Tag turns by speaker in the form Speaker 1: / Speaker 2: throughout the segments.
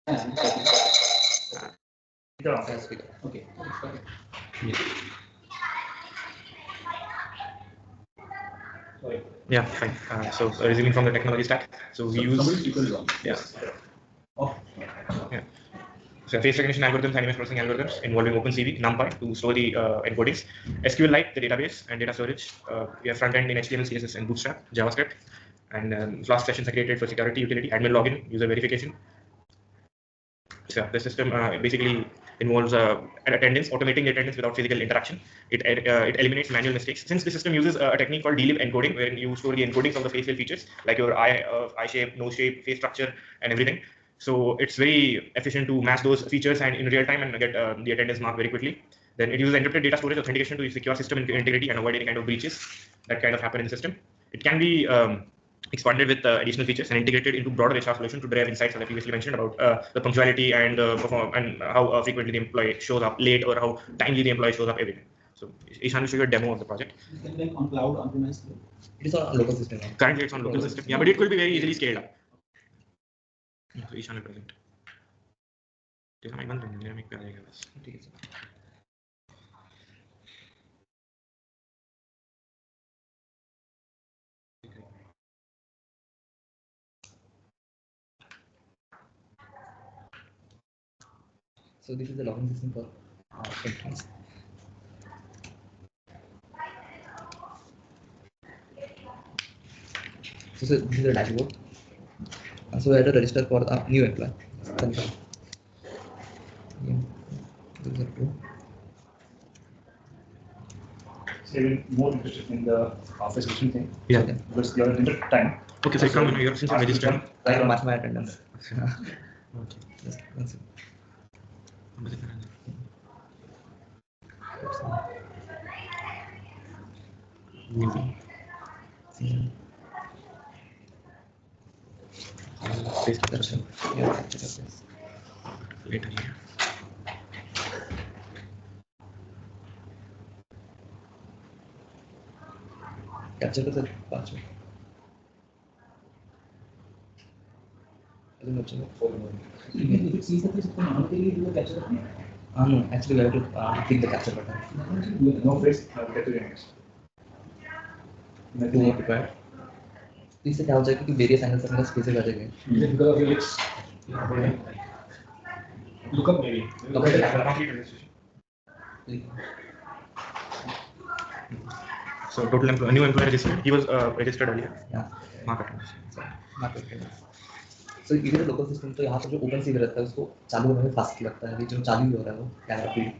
Speaker 1: Okay.
Speaker 2: Yeah, fine. So resuming from the technology stack, so we use yeah. Yeah. So face recognition algorithms and image processing algorithms involving OpenCV, NumPy to store the encodings, SQLite, the database and data storage. We have front end in HTML, CSS, and Bootstrap, JavaScript, and Flask sessions are created for security, utility, admin login, user verification. So the system basically involves attendance, automating the attendance without physical interaction. It eliminates manual mistakes. Since the system uses a technique called delib encoding, wherein you store the encodings of the facial features like your eye shape, nose shape, face structure, and everything. So it's very efficient to match those features and in real time and get the attendance mark very quickly. Then it uses encrypted data storage authentication to secure system integrity and avoid any kind of breaches that kind of happen in the system. It can be expanded with additional features and integrated into broader HR solution to derive insights, as I previously mentioned, about the punctuality and how frequently the employee shows up late or how timely the employee shows up every day. So Ishan will show you a demo of the project.
Speaker 1: Is it on cloud, on-premise?
Speaker 3: It is on local system.
Speaker 2: Currently, it's on local system. Yeah, but it could be very easily scaled up. So Ishan will present.
Speaker 3: So this is the login system for entrance. So this is the dashboard. So we have to register for a new employee.
Speaker 4: So you're more interested in the office registration thing?
Speaker 2: Yeah.
Speaker 4: Because you're in the time.
Speaker 2: Okay, so come here since I'm registered.
Speaker 3: I can match my attendance.
Speaker 2: Okay.
Speaker 3: Just one second.
Speaker 2: Later.
Speaker 3: Capture the password.
Speaker 1: If it sees the face, it can automatically do a capture button.
Speaker 3: No, actually we have to click the capture button.
Speaker 4: No face, get to the image.
Speaker 3: Nothing not required. इससे क्या हो जाएगा कि various angles से मेरा space आ जाएगा.
Speaker 4: Because of your lips. Look up maybe.
Speaker 2: Look at the complete registration. So total new employee registered. He was registered earlier.
Speaker 3: Yeah.
Speaker 2: Mark attendance.
Speaker 3: So इधर local system तो यहाँ पर जो OpenCV रहता है उसको चालू होने में fast लगता है. जो चालू ही हो रहा है वो camera feed.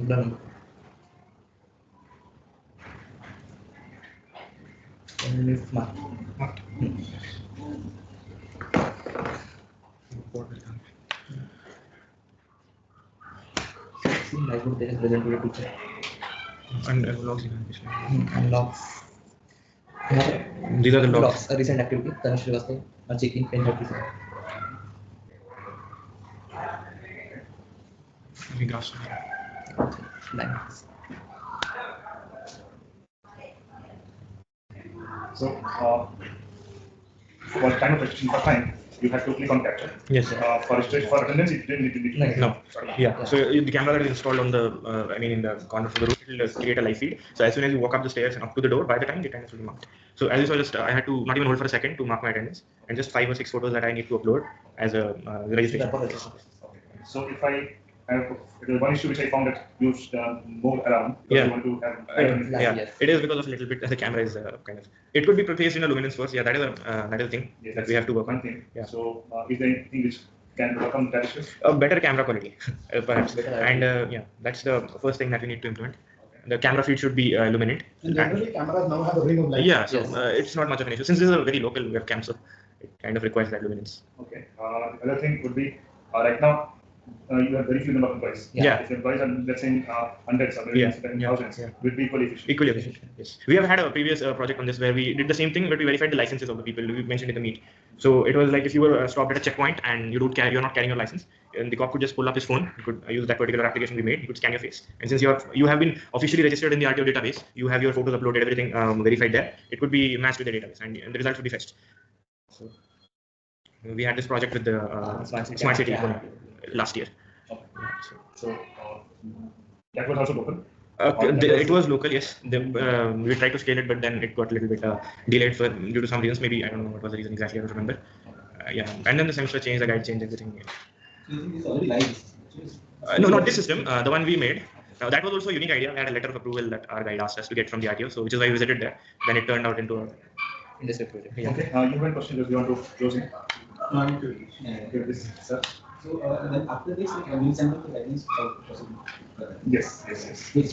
Speaker 3: Done. And it's marked. Dashboard there is present to the teacher.
Speaker 2: And logs.
Speaker 3: And logs.
Speaker 2: These are the logs.
Speaker 3: Logs. A recent activity. Tanish Srivastav. A check-in. 10:37.
Speaker 2: We graphs.
Speaker 3: Lines.
Speaker 4: So, for time of registration for time, you have to click on capture.
Speaker 2: Yes.
Speaker 4: For attendance, it didn't need to.
Speaker 2: No. Yeah. So the camera that is installed on the, in the corner of the room, it will create a live feed. So as soon as you walk up the stairs and up to the door, by the time the attendance will be marked. So as you saw, just I had to not even hold for a second to mark my attendance, and just 5 or 6 photos that I need to upload as a registration.
Speaker 4: Okay. So if I have one issue which I found that you move around.
Speaker 2: Yeah.
Speaker 4: You want to have,
Speaker 2: Yeah.
Speaker 3: Yes.
Speaker 2: It is because of a little bit. The camera is kind of. It could be placed in a luminance first. Yeah, that is a thing that we have to work on.
Speaker 4: One thing.
Speaker 2: Yeah.
Speaker 4: So is there anything which can overcome that issue?
Speaker 2: A better camera quality, perhaps.
Speaker 3: Better
Speaker 2: And yeah, that's the first thing that we need to implement. The camera feed should be luminant.
Speaker 5: And generally, cameras now have a ring of light.
Speaker 2: Yeah, so
Speaker 3: Yes.
Speaker 2: it's not much of an issue since this is a very local webcam, so it kind of requires that luminance.
Speaker 4: Okay. The other thing would be right now you have very few number of employees.
Speaker 2: Yeah.
Speaker 4: If your employees are, let's say, hundreds or maybe thousands, will be equally efficient.
Speaker 2: Equally efficient. Yes. We have had a previous project on this where we did the same thing, but we verified the licenses of the people. We mentioned in the meet. So it was like if you were stopped at a checkpoint and you're not carrying your license, and the cop could just pull up his phone. He could use that particular application we made. He could scan your face, and since you have been officially registered in the RTO database, you have your photos uploaded, everything verified there. It could be matched with the database, and the results would be fetched. So we had this project with the smart city last year.
Speaker 4: So that was also local.
Speaker 2: It was local, yes. We tried to scale it, but then it got a little bit delayed due to some reasons. Maybe I don't know what was the reason exactly. I don't remember. Yeah, and then the semester changed, the guide changed, everything.
Speaker 1: It's already live.
Speaker 2: No, not this system. The one we made. That was also a unique idea. We had a letter of approval that our guide asked us to get from the RTO, so which is why we visited there. Then it turned out into a
Speaker 3: industry project.
Speaker 2: Yeah.
Speaker 4: Okay. You have a question that you want to close in?
Speaker 5: No, I'm curious.
Speaker 4: Okay, this, sir.
Speaker 1: So then after this, we'll send them the guidance possible.
Speaker 4: Yes.
Speaker 1: So this is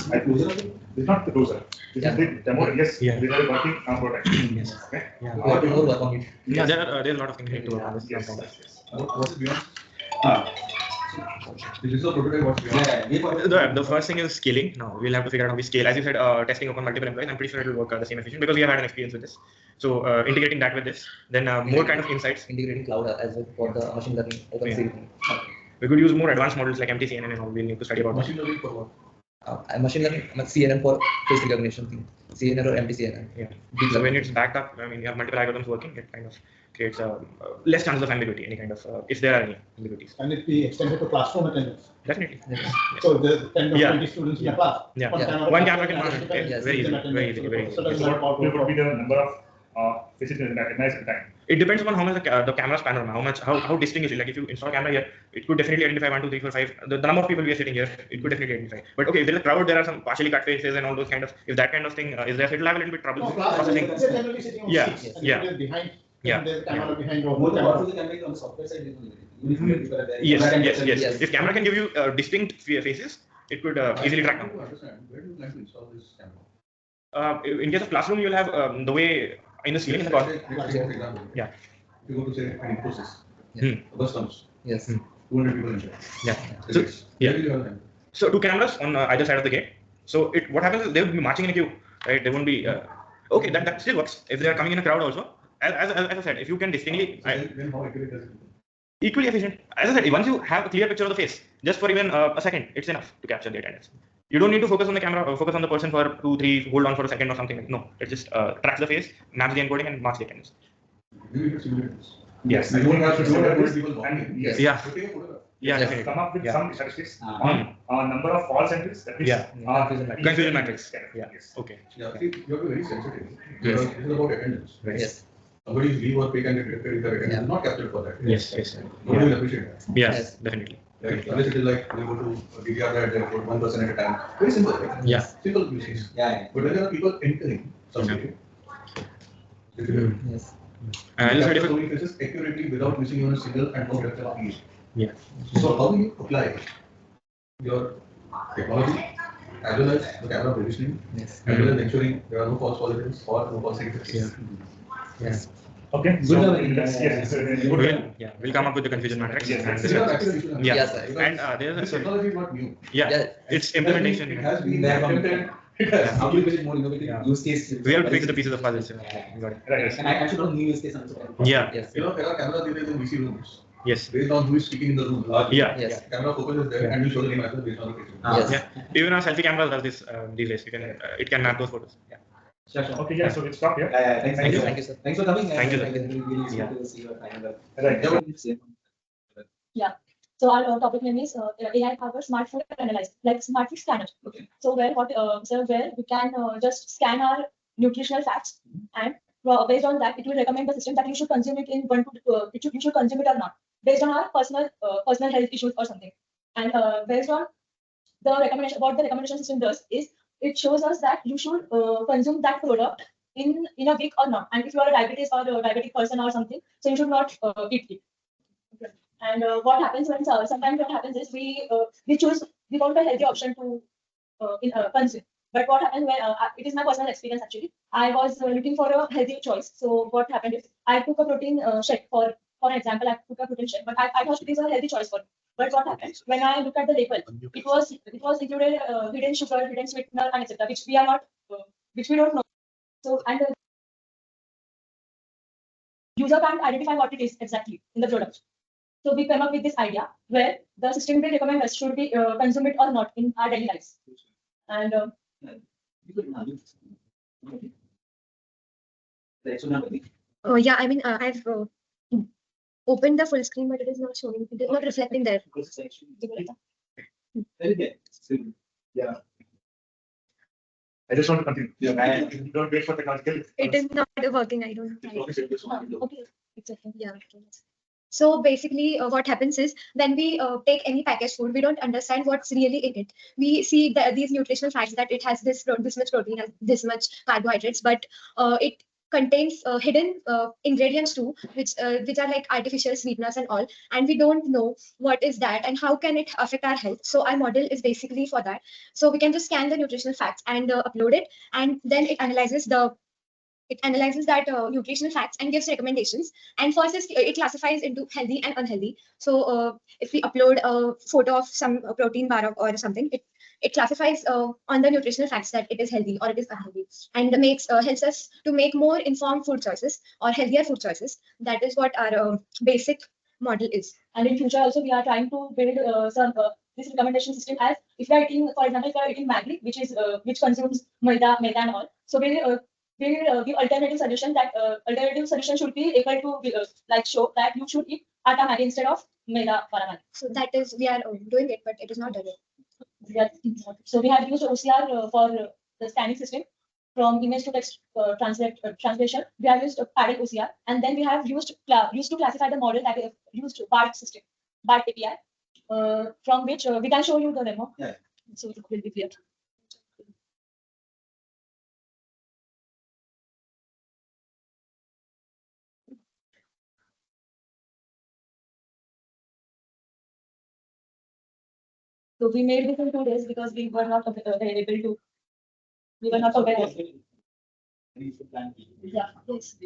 Speaker 1: the closure of it.
Speaker 4: It's not the closer. This is the demo. Yes.
Speaker 2: Yeah.
Speaker 4: We are working on product.
Speaker 2: Yes.
Speaker 4: Okay.
Speaker 2: Yeah.
Speaker 3: We have to more work on it.
Speaker 2: Yeah, there's a lot of things to work on this.
Speaker 4: Yes.
Speaker 5: What's beyond? This is a prototype. What's beyond?
Speaker 2: The first thing is scaling. Now we'll have to figure out how we scale. As you said, testing upon multiple employees. I'm pretty sure it will work the same efficient because we have had an experience with this. So integrating that with this, then more kind of insights.
Speaker 3: Integrating cloud as well for the machine learning, open thing.
Speaker 2: We could use more advanced models like MTCNN and all. We'll need to study about
Speaker 5: Machine learning for what?
Speaker 3: Machine learning, CNN for face recognition thing. CNN or MTCNN.
Speaker 2: Yeah. So when it's backed up, I mean, you have multiple algorithms working. It kind of creates less chances of ambiguity. Any kind of if there are any ambiguities.
Speaker 5: And it be extended to classroom attendance.
Speaker 2: Definitely.
Speaker 3: Yes.
Speaker 5: So the 10 to
Speaker 2: Yeah.
Speaker 5: 20 students in a class.
Speaker 2: Yeah.
Speaker 3: Yeah.
Speaker 2: One camera can monitor.
Speaker 3: Yes.
Speaker 2: Very easy. Very easy. Very easy.
Speaker 4: So what would be the number of faces recognized at a time?
Speaker 2: It depends upon how much the camera's panorama, how distinct is it. Like if you install a camera here, it could definitely identify 1, 2, 3, 4, 5. The number of people we are sitting here, it could definitely identify. But okay, if there is a crowd, there are some partially cut faces and all those kind of. If that kind of thing is there, so it will have a little bit trouble
Speaker 5: No, class
Speaker 2: processing.
Speaker 5: they're generally sitting on
Speaker 2: Yeah,
Speaker 5: seats and
Speaker 2: yeah.
Speaker 5: they're behind.
Speaker 2: Yeah.
Speaker 5: And there's camera behind or
Speaker 1: Both the
Speaker 5: camera.
Speaker 1: parts of the camera on the software side.
Speaker 2: Yes. If camera can give you distinct faces, it could easily track
Speaker 5: I
Speaker 2: them.
Speaker 5: want to understand, where do you plan to install this camera?
Speaker 2: In case of classroom, you'll have the way in the ceiling in the corner.
Speaker 5: Let's take an example.
Speaker 2: Yeah.
Speaker 5: If you go to say an Infosys,
Speaker 3: Yeah.
Speaker 5: a bus comes,
Speaker 3: Yes.
Speaker 5: 200 people inside.
Speaker 2: Yeah.
Speaker 5: So,
Speaker 2: So, yeah.
Speaker 5: where will you have them?
Speaker 2: So 2 cameras on either side of the gate. So what happens is they will be marching in a queue, right? They won't be okay. That still works if they are coming in a crowd also. As I said, if you can distinctly
Speaker 5: So then how accurate does it become?
Speaker 2: equally efficient. As I said, once you have a clear picture of the face, just for even a second, it's enough to capture the attendance. You don't need to focus on the camera, focus on the person for 2, 3, hold on for a second or something. No, it just tracks the face, maps the encoding, and marks the attendance.
Speaker 5: Maybe you could simulate this.
Speaker 2: Yes.
Speaker 5: You don't have to
Speaker 4: So
Speaker 5: do
Speaker 4: that
Speaker 5: that
Speaker 4: is-
Speaker 5: people walking.
Speaker 4: and yes.
Speaker 2: Yeah.
Speaker 5: So take a photograph.
Speaker 2: Yeah,
Speaker 3: Yes.
Speaker 2: definitely.
Speaker 4: Come up with
Speaker 2: Yeah.
Speaker 4: some statistics
Speaker 1: Ah.
Speaker 4: on number of false entries. That means,
Speaker 2: Yeah. Confusion matrix.
Speaker 4: Yeah.
Speaker 2: Yes. Okay.
Speaker 5: Yeah, see, you have to be very sensitive. Because this is about attendance.
Speaker 2: Right.
Speaker 3: Yes.
Speaker 5: Somebody's leave or pay can get directed if their attendance is not captured for that.
Speaker 2: Yes.
Speaker 5: Nobody will appreciate that.
Speaker 2: Yes.
Speaker 3: Yes.
Speaker 2: Definitely.
Speaker 5: Right? Unless it is like we go to DDR that they put 1% at a time. Very simple, right?
Speaker 2: Yeah.
Speaker 5: Simple use case.
Speaker 1: Yeah.
Speaker 5: But when there are people entering something, difficult.
Speaker 3: Yes.
Speaker 2: And
Speaker 5: You
Speaker 2: it's very
Speaker 5: capture so
Speaker 2: difficult.
Speaker 5: many faces accurately without missing even a single and no reduction of ease.
Speaker 2: Yeah.
Speaker 5: So how do you apply your technology as well as the camera positioning,
Speaker 3: Yes.
Speaker 5: as well as ensuring there are no false positives or no false negatives?
Speaker 2: Yeah.
Speaker 3: Yes.
Speaker 4: Okay.
Speaker 1: Good
Speaker 4: So,
Speaker 1: job.
Speaker 4: yes. So then you would-
Speaker 2: We'll come up with the confusion matrix.
Speaker 4: Yes.
Speaker 2: And
Speaker 5: These are actual issues.
Speaker 2: Yeah.
Speaker 3: Yes, sir.
Speaker 5: Because
Speaker 2: And there's
Speaker 5: this
Speaker 2: a
Speaker 5: technology is not new.
Speaker 2: yeah, it's implementation.
Speaker 5: It has been
Speaker 1: Been there from-
Speaker 5: attempted. It has.
Speaker 1: How do you make it more innovative
Speaker 2: Yeah.
Speaker 1: use case?
Speaker 2: We have to fix the pieces of puzzles. You got it.
Speaker 4: Right.
Speaker 1: And I should know new use case also.
Speaker 2: Yeah.
Speaker 3: Yes.
Speaker 5: You know, there are cameras in VC rooms.
Speaker 2: Yes.
Speaker 5: Based on who is speaking in the room.
Speaker 2: Yeah.
Speaker 3: Yes.
Speaker 5: Camera focus is there
Speaker 2: Yeah.
Speaker 5: and we show the name as well based on the face.
Speaker 3: Yes.
Speaker 2: Yeah. Even our selfie camera does this these days. You can it can map those photos. Yeah.
Speaker 1: Sure.
Speaker 4: Okay. Yeah. So we'll stop here.
Speaker 1: Thanks.
Speaker 2: Thank you.
Speaker 3: Thank you, sir.
Speaker 1: Thanks for coming.
Speaker 2: Thank you, sir.
Speaker 1: Really useful
Speaker 2: Yeah.
Speaker 1: to see your final.
Speaker 4: Right.
Speaker 6: So our topic name is AI powered smart food analyzer, like smart food scanner.
Speaker 1: Okay.
Speaker 6: So where we can just scan our nutritional facts, and based on that, it will recommend the system that you should consume it in you should consume it or not, based on our personal health issues or something. And based on the recommendation, what the recommendation system does is it shows us that you should consume that product in a week or not. And if you are a diabetic person or something, so you should not eat it. Okay. And what happens when sometimes what happens is we want a healthy option to consume. But what happens when it is my personal experience actually. I was looking for a healthy choice. So what happened is I took a protein shake for for example, I took a potential, but I thought it is a healthy choice for me. But what happened when I looked at the label, it was included hidden sugar, hidden sweetener, and etc., which we are not, which we don't know. So and the user can't identify what it is exactly in the product. So we came up with this idea where the system will recommend us should we consume it or not in our daily lives. And
Speaker 7: yeah, I mean, I've opened the full screen, but it is not showing. It is not reflecting there.
Speaker 4: Yeah. I just want to continue. Yeah. Don't wait for technological.
Speaker 7: It is not working. I don't know.
Speaker 6: okay, it's okay.
Speaker 7: Yeah. So basically, what happens is when we take any packaged food, we don't understand what's really in it. We see these nutritional facts that it has this much protein and this much carbohydrates, but it contains hidden ingredients too, which are like artificial sweeteners and all, and we don't know what is that and how can it affect our health. So our model is basically for that. So we can just scan the nutritional facts and upload it, and then it analyzes that nutritional facts and gives recommendations. And first, it classifies into healthy and unhealthy. So if we upload a photo of some protein bar or something, it classifies on the nutritional facts that it is healthy or it is unhealthy, and helps us to make more informed food choices or healthier food choices. That is what our basic model is.
Speaker 6: And in future also we are trying to build some this recommendation system as if we are eating, for example, if we are eating Maggi, which consumes maida and all. So we'll give alternative solution that alternative solution should be able to like show that you should eat atta Maggi instead of maida wala Maggi.
Speaker 7: So that is, we are doing it, but it is not done.
Speaker 6: So we have used OCR for the scanning system from image to text translation. We have used padded OCR, and then we have used to classify the model that we have used BART system, BART API, from which we can show you the demo.
Speaker 1: Yeah.
Speaker 6: So it will be clear. So we made this in 2 days because we were not able to. We were not aware of it. Yeah. Yes.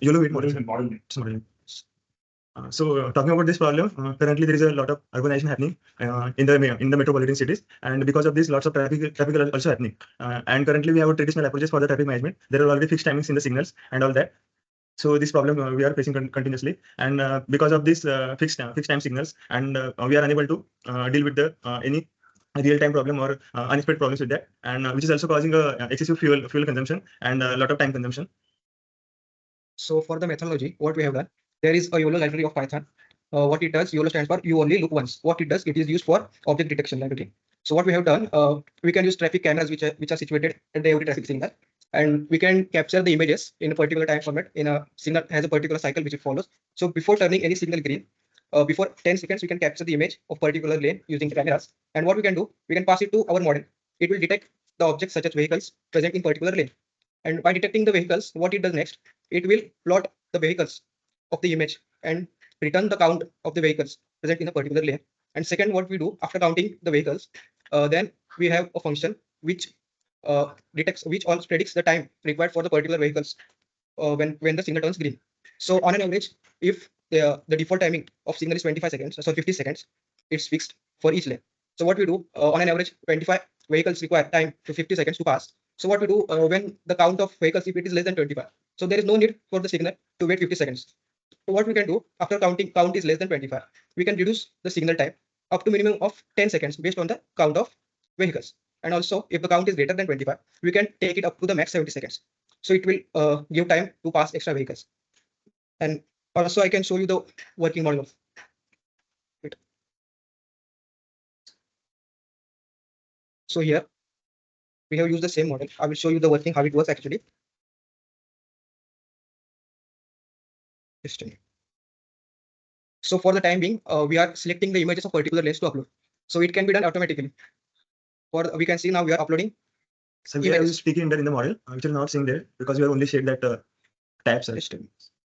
Speaker 8: YOLO weight
Speaker 4: What
Speaker 8: model.
Speaker 4: is the
Speaker 8: Sir.
Speaker 4: model?
Speaker 8: It's modeling. Talking about this problem, currently there is a lot of urbanization happening in the metropolitan cities, and because of this, lots of traffic are also happening. And currently we have traditional approaches for the traffic management. There are already fixed timings in the signals and all that. So this problem we are facing continuously, and because of this fixed time signals, and we are unable to deal with the any real-time problem or unexpected problems with that, and which is also causing excessive fuel consumption and a lot of time consumption.
Speaker 9: So for the methodology, what we have done, there is a YOLO library of Python. What it does, YOLO stands for you only look once. What it does, it is used for object detection library. So what we have done, we can use traffic cameras which are situated at every traffic signal, and we can capture the images in a particular time format. In a signal has a particular cycle which it follows. So before turning any signal green, before 10 seconds, we can capture the image of particular lane using the cameras. And what we can do, we can pass it to our model. It will detect the objects such as vehicles present in particular lane. And by detecting the vehicles, what it does next, it will plot the vehicles of the image and return the count of the vehicles present in a particular lane. And second, what we do after counting the vehicles, then we have a function which predicts the time required for the particular vehicles when the signal turns green. So on an average, if the default timing of signal is 25 seconds, so 50 seconds, it's fixed for each lane. So what we do, on an average, 25 vehicles require time to 50 seconds to pass. So what we do when the count of vehicles, if it is less than 25, so there is no need for the signal to wait 50 seconds. So what we can do after counting, count is less than 25, we can reduce the signal time up to minimum of 10 seconds based on the count of vehicles. And also if the count is greater than 25, we can take it up to the max 70 seconds. So it will give time to pass extra vehicles. And also I can show you the working model of it. So here we have used the same model. I will show you the working, how it works actually. So for the time being, we are selecting the images of particular lanes to upload. So it can be done automatically. We can see now we are uploading.
Speaker 8: So we are speaking there in the model, which is not seeing there because we have only shared that tab, sir.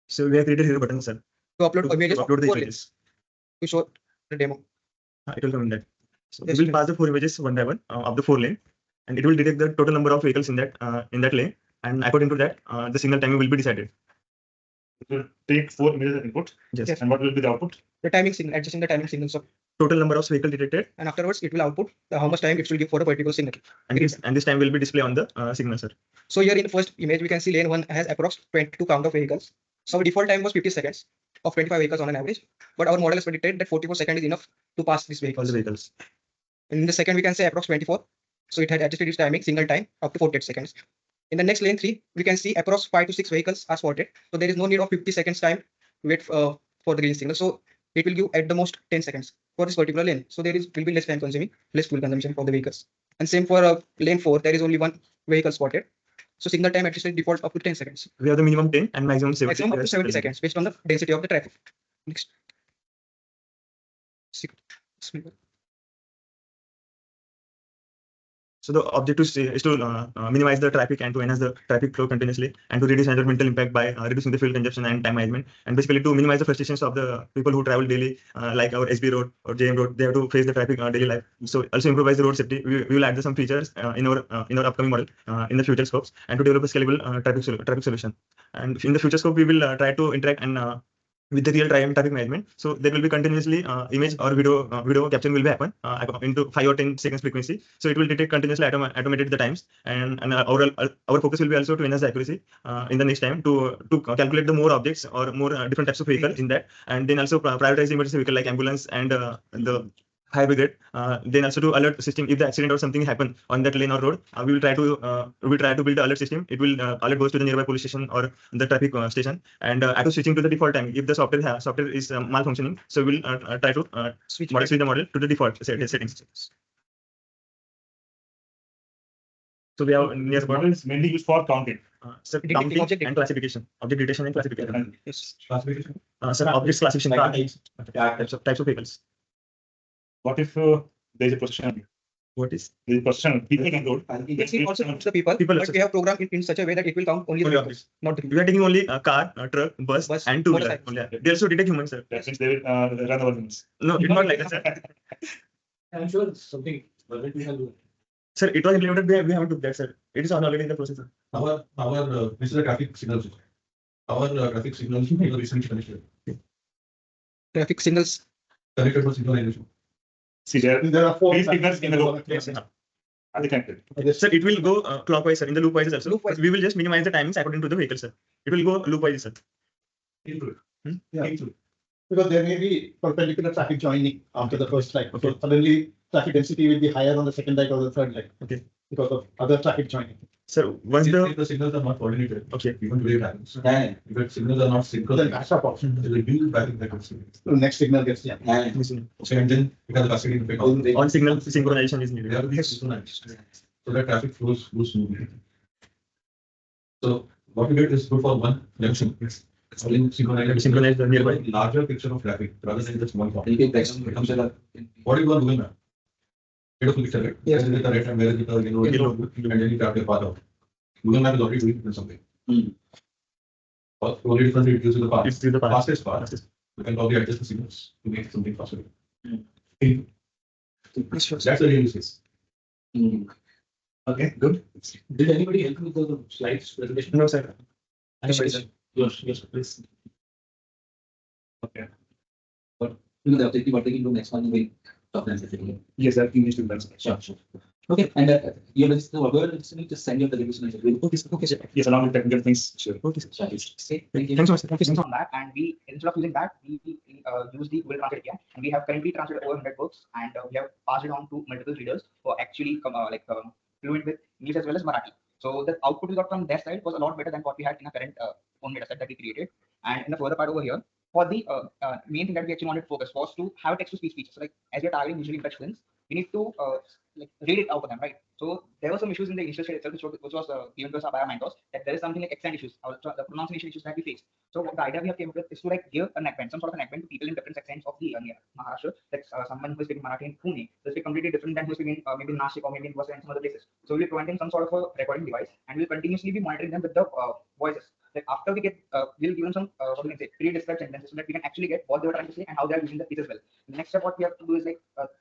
Speaker 8: So we have created here button, sir.
Speaker 9: To upload images
Speaker 8: upload the
Speaker 9: four
Speaker 8: images.
Speaker 9: To show the demo.
Speaker 8: It will come in that. So we will pass the 4 images one by one of the 4 lane, and it will detect the total number of vehicles in that lane, and according to that, the signal timing will be decided.
Speaker 4: It will take 4 images input.
Speaker 8: Yes.
Speaker 4: And what will be the output?
Speaker 9: The timing signal, adjusting the timing signals of
Speaker 8: total number of vehicles detected,
Speaker 9: and afterwards it will output how much time it will give for a particular signal.
Speaker 8: And this time will be displayed on the signal, sir.
Speaker 9: So here in the first image, we can see lane 1 has approx 22 count of vehicles. So default time was 50 seconds of 25 vehicles on an average, but our model has predicted that 44 seconds is enough to pass these vehicles.
Speaker 8: All the vehicles.
Speaker 9: In the second, we can say approx 24. So it had adjusted its timing, signal time up to 48 seconds. In the next lane 3, we can see approx 5 to 6 vehicles are spotted. So there is no need of 50 seconds time to wait for the green signal. So it will give at the most 10 seconds for this particular lane. So there will be less time consuming, less fuel consumption for the vehicles. And same for lane 4, there is only 1 vehicle spotted. So signal time adjusted default up to 10 seconds.
Speaker 8: We have the minimum 10 and maximum 70.
Speaker 9: Maximum up to 70 seconds based on the density of the traffic. Next.
Speaker 8: So the objective is to minimize the traffic and to enhance the traffic flow continuously, and to reduce environmental impact by reducing the fuel consumption and time management, and basically to minimize the frustrations of the people who travel daily, like our SB road or JM road. They have to face the traffic daily life. So also improvise the road safety. We will add some features in our upcoming model in the future scopes, and to develop a scalable traffic solution. And in the future scope, we will try to interact and with the real time traffic management. So there will be continuously image or video capturing will be happen into 5 or 10 seconds frequency. So it will detect continuously automated the times, and our focus will be also to enhance the accuracy in the next time to calculate the more objects or more different types of vehicle in that, and then also prioritize the emergency vehicle like ambulance and the fire brigade. Then also to alert the system if the accident or something happen on that lane or road. We will try to build the alert system. It will alert goes to the nearby police station or the traffic station, and auto switching to the default time if the software is malfunctioning. So we will try to switch the model to the default settings. So we have
Speaker 4: This model is mainly used for counting.
Speaker 8: Sir, counting and classification, object detection and classification. Yes. Classification. Sir, objects classification. Types of vehicles.
Speaker 4: What if there is a procession?
Speaker 8: What is?
Speaker 4: There is procession. People can load.
Speaker 9: It also counts the people, but we have programmed it in such a way that it will count only the vehicles, not the people.
Speaker 8: We are taking only a car, a truck, bus and two-wheeler. They also detect humans, sir.
Speaker 4: That means they will run over humans.
Speaker 8: No, it's not like that, sir.
Speaker 1: I'm sure something we can do.
Speaker 8: Sir, it was implemented. We haven't took that, sir. It is already in the process.
Speaker 5: Our this is a traffic signal system. our traffic signals are recently connected.
Speaker 9: Traffic signals.
Speaker 5: Connected for synchronization.
Speaker 8: See, there
Speaker 4: are 4
Speaker 8: three signals in the loop. Yes, sir.
Speaker 4: Are they connected?
Speaker 8: Sir, it will go clockwise, sir, in the loop wise also.
Speaker 9: Loop-wise.
Speaker 8: We will just minimize the timings according to the vehicle, sir. It will go loop wise, sir.
Speaker 5: Into it.
Speaker 4: Yeah.
Speaker 5: Into it.
Speaker 4: Because there may be perpendicular traffic joining after the first line.
Speaker 8: Okay.
Speaker 4: So suddenly traffic density will be higher on the second line or the third line.
Speaker 8: Okay.
Speaker 4: Because of other traffic joining.
Speaker 8: Sir, once
Speaker 5: If
Speaker 8: the
Speaker 5: the signals are not coordinated,
Speaker 8: okay,
Speaker 5: even today it happens. If the signals are not
Speaker 4: Then
Speaker 5: synchronized,
Speaker 4: backup option.
Speaker 5: there is a huge traffic that comes in.
Speaker 4: So next signal gets
Speaker 8: missing.
Speaker 5: Okay, and then it has a cascading effect. on-
Speaker 8: All signal synchronization is
Speaker 5: They
Speaker 8: needed.
Speaker 5: have to be synchronized. So that traffic flows smoothly. So what we did is good for one junction.
Speaker 8: Synchronize the nearby.
Speaker 5: Larger picture of traffic rather than just one point. What you are doing now? Get a full picture, right?
Speaker 9: Yes.
Speaker 5: Where is it the red and where is it the yellow, and then you chart your path out. Google Map is already doing it in some way. The only difference it gives you the path.
Speaker 8: It's the path.
Speaker 5: Fastest path. You can probably adjust the signals to make something faster. That's the real use case.
Speaker 1: Okay, good. Did anybody help with the slides presentation?
Speaker 8: No, sir.
Speaker 1: Yes, yes, please. Okay. But you know the objective what they can do next one will talk and everything. Yes, sir. English to learn. Sure, sure. Okay, and you have to word listening to send your the revision. Okay, okay, sir. Yes, along with technical things. Sure. Okay, sir. Sure.
Speaker 9: Thank you so much. Thank you so much.
Speaker 10: On that, and we instead of using that, we use the Google Translate API, and we have currently translated over 100 books, and we have passed it on to multiple readers who are actually fluent with English as well as Marathi. So the output we got from their side was a lot better than what we had in our current own data set that we created. And in the further part over here, for the main thing that we actually wanted to focus was to have a text-to-speech feature. So like as we're targeting visually impaired students, we need to read it out for them, right? So there were some issues in the initial state itself, which was given to us by our mentors, that there is something like accent issues, the pronunciation issues that we faced. So what the idea we have came up with is to like give a neckband, some sort of a neckband to people in different accents of the near Maharashtra. Like someone who is speaking Marathi in Pune, will speak completely different than who is speaking maybe in Nashik or maybe in Vasa and some other places. So we'll be providing some sort of a recording device, and we'll continuously be monitoring them with the voices. Like after we get, we'll give them some what we can say pre-described sentences so that we can actually get what they were trying to say and how they are using the speech as well. The next step what we have to do is like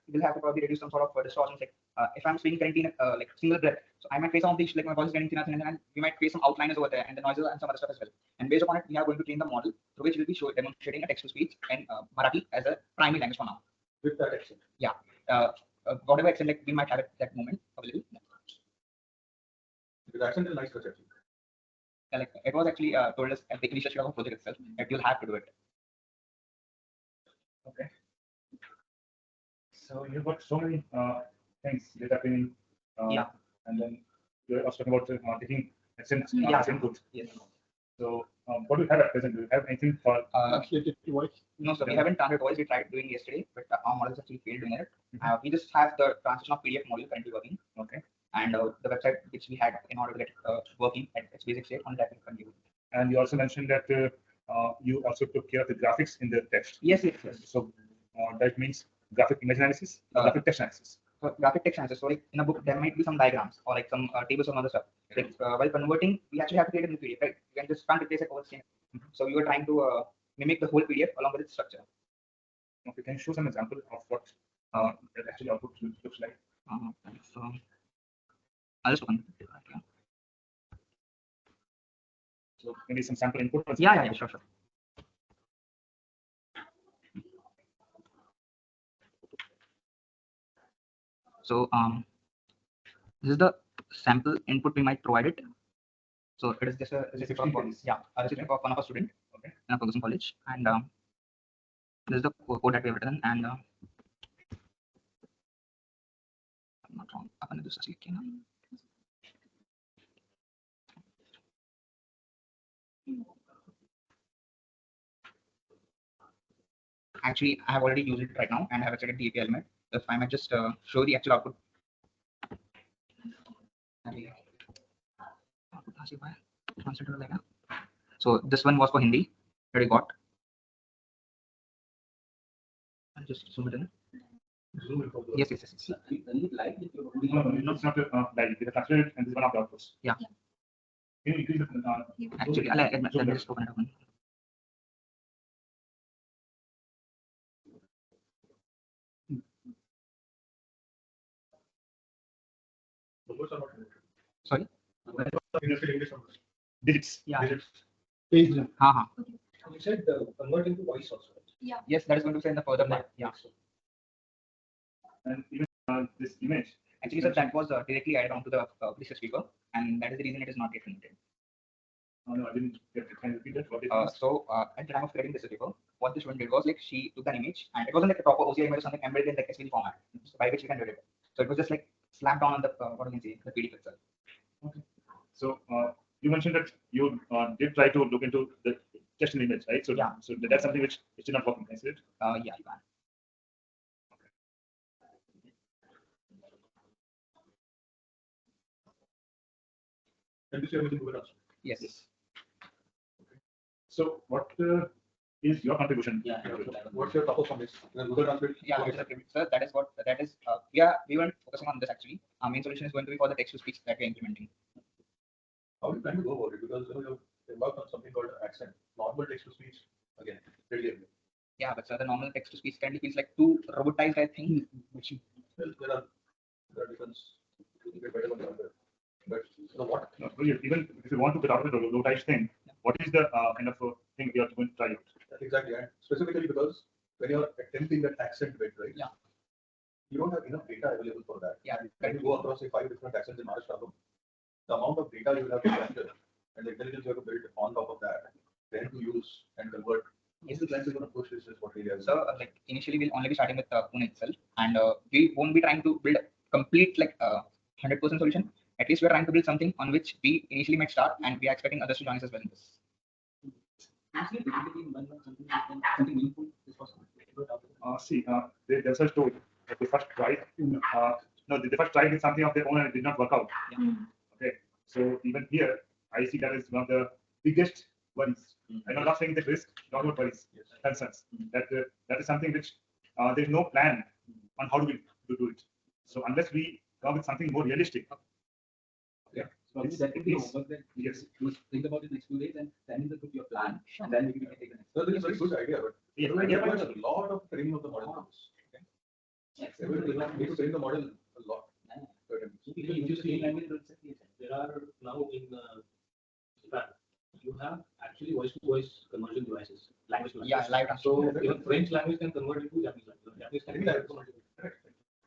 Speaker 10: we'll have to probably reduce some sort of distortions. Like if I'm speaking currently in like single breath, so I might face some of these like my voice is getting thinner and we might face some outliners over there and the noises and some other stuff as well. And based upon it, we are going to train the model through which we'll be demonstrating a text-to-speech and Marathi as a primary language for now.
Speaker 4: With that accent.
Speaker 10: Yeah. Whatever accent like we might have at that moment available.
Speaker 5: The accent is nice touch actually.
Speaker 10: Like it was actually told us at the initial stage of the project itself that you'll have to do it.
Speaker 1: Okay. So you've got so many things that have been
Speaker 10: Yeah.
Speaker 1: And then you're also talking about taking accent
Speaker 10: Yeah.
Speaker 1: input.
Speaker 10: Yes.
Speaker 1: So what do you have at present? Do you have anything for
Speaker 4: Translated to voice.
Speaker 10: No, sir, we haven't done it twice. We tried doing yesterday, but our models actually failed doing it. We just have the transition of PDF module currently working.
Speaker 1: Okay.
Speaker 10: And the website which we had in order to get working at its basic state on that we continue.
Speaker 1: And you also mentioned that you also took care of the graphics in the text.
Speaker 10: Yes, yes, yes.
Speaker 1: So that means graphic image analysis, graphic text analysis.
Speaker 10: So graphic text analysis. So like in a book, there might be some diagrams or like some tables or other stuff. Like while converting, we actually have to create a new PDF, right? You can just can't replace it over the same. So we were trying to mimic the whole PDF along with its structure.
Speaker 1: Okay, can you show some example of what that actually output looks like?
Speaker 10: So I'll just open it. Yeah.
Speaker 1: So maybe some sample input.
Speaker 10: Yeah, sure. So this is the sample input we might provide it. So it is just a receipt of one of our student in a Ferguson college, and this is the code that we have written. And I'm not wrong. Actually, I have already used it right now and I have extracted the API element. If I might just show the actual output. So this one was for Hindi that we got. I'll just zoom it in. Yes.
Speaker 1: No, it's not like it's translated and this is one of the outputs.
Speaker 10: Yeah.
Speaker 1: Can you increase the
Speaker 10: Actually, let me just open it up. Sorry.
Speaker 1: digits.
Speaker 10: Yeah.
Speaker 1: Digits.
Speaker 4: Page.
Speaker 9: You said convert into voice also.
Speaker 7: Yeah.
Speaker 10: Yes, that is going to say in the further part. Yeah.
Speaker 4: And even this image.
Speaker 10: Actually, sir, that was directly added onto the previous speaker, and that is the reason it is not yet converted.
Speaker 4: Oh, no, I didn't get it. Can you repeat that? What it is?
Speaker 10: At the time of creating this paper, what the student did was like she took an image, and it wasn't like a proper OCR image or something embedded in the SVG format, by which you can read it. So it was just like slapped on the what do you say, the PDF itself.
Speaker 4: Okay. So you mentioned that you did try to look into the just an image, right? So
Speaker 10: Yeah.
Speaker 4: So that's something which is not working, is it?
Speaker 10: Yeah, you can.
Speaker 5: Can you share with Google also?
Speaker 10: Yes.
Speaker 4: So what is your contribution?
Speaker 1: Yeah.
Speaker 5: What's your topic on this? Google Translate?
Speaker 10: Yeah, sir, that is what that is. We weren't focusing on this actually. Our main solution is going to be for the text to speech that we're implementing.
Speaker 5: How do you plan to go about it? Because you embarked on something called accent. Normal text to speech, again, really.
Speaker 10: Yeah, but sir, the normal text to speech currently feels like too robotized, I think.
Speaker 5: Well, there are different better than the other. But what?
Speaker 4: Even if you want to get out of the robotized thing, what is the kind of thing you are going to try out?
Speaker 5: Exactly, and specifically because when you're attempting that accent bit, right?
Speaker 10: Yeah.
Speaker 5: You don't have enough data available for that.
Speaker 10: Yeah.
Speaker 5: When you go across say 5 different accents in Maharashtra, the amount of data you will have to capture and the intelligence you have to build on top of that, then to use and convert. Yes, the client is going to push this is what we have.
Speaker 10: So like initially we'll only be starting with Pune itself, and we won't be trying to build a complete like 100% solution. At least we're trying to build something on which we initially might start, and we are expecting others to join us as well in this.
Speaker 1: Something meaningful is possible.
Speaker 4: See, they themselves told that they first tried. No, they first tried with something of their own and it did not work out.
Speaker 10: Yeah.
Speaker 4: Okay, so even here, I see that is one of the biggest worries. I'm not saying the risk, not about worries, concerns. That is something which there's no plan on how do we do it. So unless we come with something more realistic. Yeah.
Speaker 1: So that would be homework that yes, you think about it next 2 days and send in the group your plan, and then we can take the next.
Speaker 5: So this is a very good idea, but
Speaker 4: Yeah,
Speaker 5: there's a lot of training of the model.
Speaker 1: Yes.
Speaker 5: Everybody needs to train the model a lot.
Speaker 1: If you see language, there are now in Japan, you have actually voice-to-voice conversion devices, language.
Speaker 10: Yeah, live
Speaker 1: So even French language can convert into Japanese language. Japanese can convert into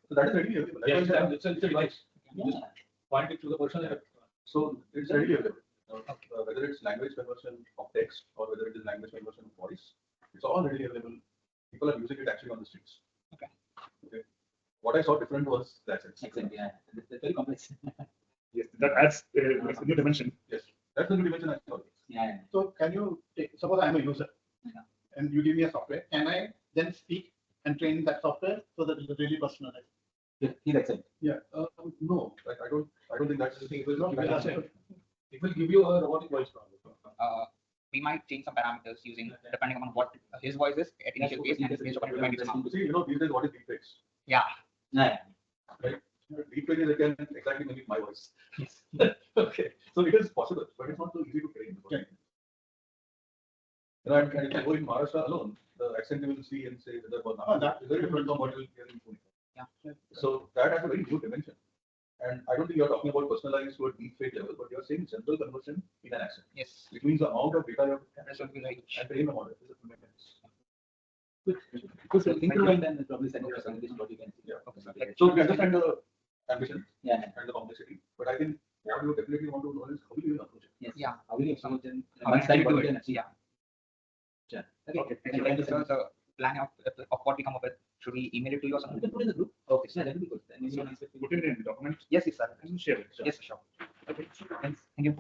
Speaker 5: So that is readily available.
Speaker 1: yeah, it's a device. You just point it to the person.
Speaker 5: So it's readily available. Whether it's language conversion of text or whether it is language conversion of voice, it's all readily available. People are using it actually on the streets.
Speaker 10: Okay.
Speaker 5: What I saw different was the accents.
Speaker 1: Accent, yeah. That's very complex.
Speaker 4: Yes, that adds a new dimension.
Speaker 5: Yes, that's the new dimension I saw.
Speaker 1: Yeah.
Speaker 4: So can you take, suppose I'm a user and you give me a software, can I then speak and train that software so that it's really personalized?
Speaker 1: He's accent.
Speaker 5: Yeah. No, like I don't think that's the thing. It will not.
Speaker 1: It will give you a robotic voice probably.
Speaker 10: We might change some parameters using depending on what his voice is at initial case and based upon it.
Speaker 5: See, these days what is deepfakes?
Speaker 10: Yeah.
Speaker 1: Yeah.
Speaker 5: Right. Deepfake is again exactly mimic my voice.
Speaker 10: Yes.
Speaker 5: Okay. So it is possible, but it's not so easy to train.
Speaker 4: Yeah.
Speaker 5: And if you go in Maharashtra alone, the accent you will see and say whether that is very different from what you will hear in Pune.
Speaker 10: Yeah.
Speaker 5: So that has a very new dimension. And I don't think you're talking about personalized to a deepfake level, but you're saying general conversion in an accent.
Speaker 10: Yes.
Speaker 5: Which means the amount of data you have to
Speaker 10: That should be right.
Speaker 5: and train the model is a tremendous.
Speaker 1: So think through and then probably send us what you can see.
Speaker 5: Yeah.
Speaker 10: Okay.
Speaker 5: So we understand the ambition
Speaker 1: Yeah.
Speaker 5: and the complexity, but I think what you definitely want to know is how will you approach it.
Speaker 1: Yes.
Speaker 10: Yeah.
Speaker 1: How will you some of them?
Speaker 10: How will you do it? Yeah.
Speaker 1: Yeah.
Speaker 10: Okay.
Speaker 1: Thank you.
Speaker 10: So the plan of what we come up with, should we email it to you or
Speaker 1: You
Speaker 10: something?
Speaker 1: can put in the group. Okay. Yeah, that will be good. Then
Speaker 4: So
Speaker 1: you
Speaker 4: put it in the document
Speaker 10: Yes, yes, sir.
Speaker 4: and share it.
Speaker 10: Yes, sure.
Speaker 4: Okay.
Speaker 10: Thanks. Thank you.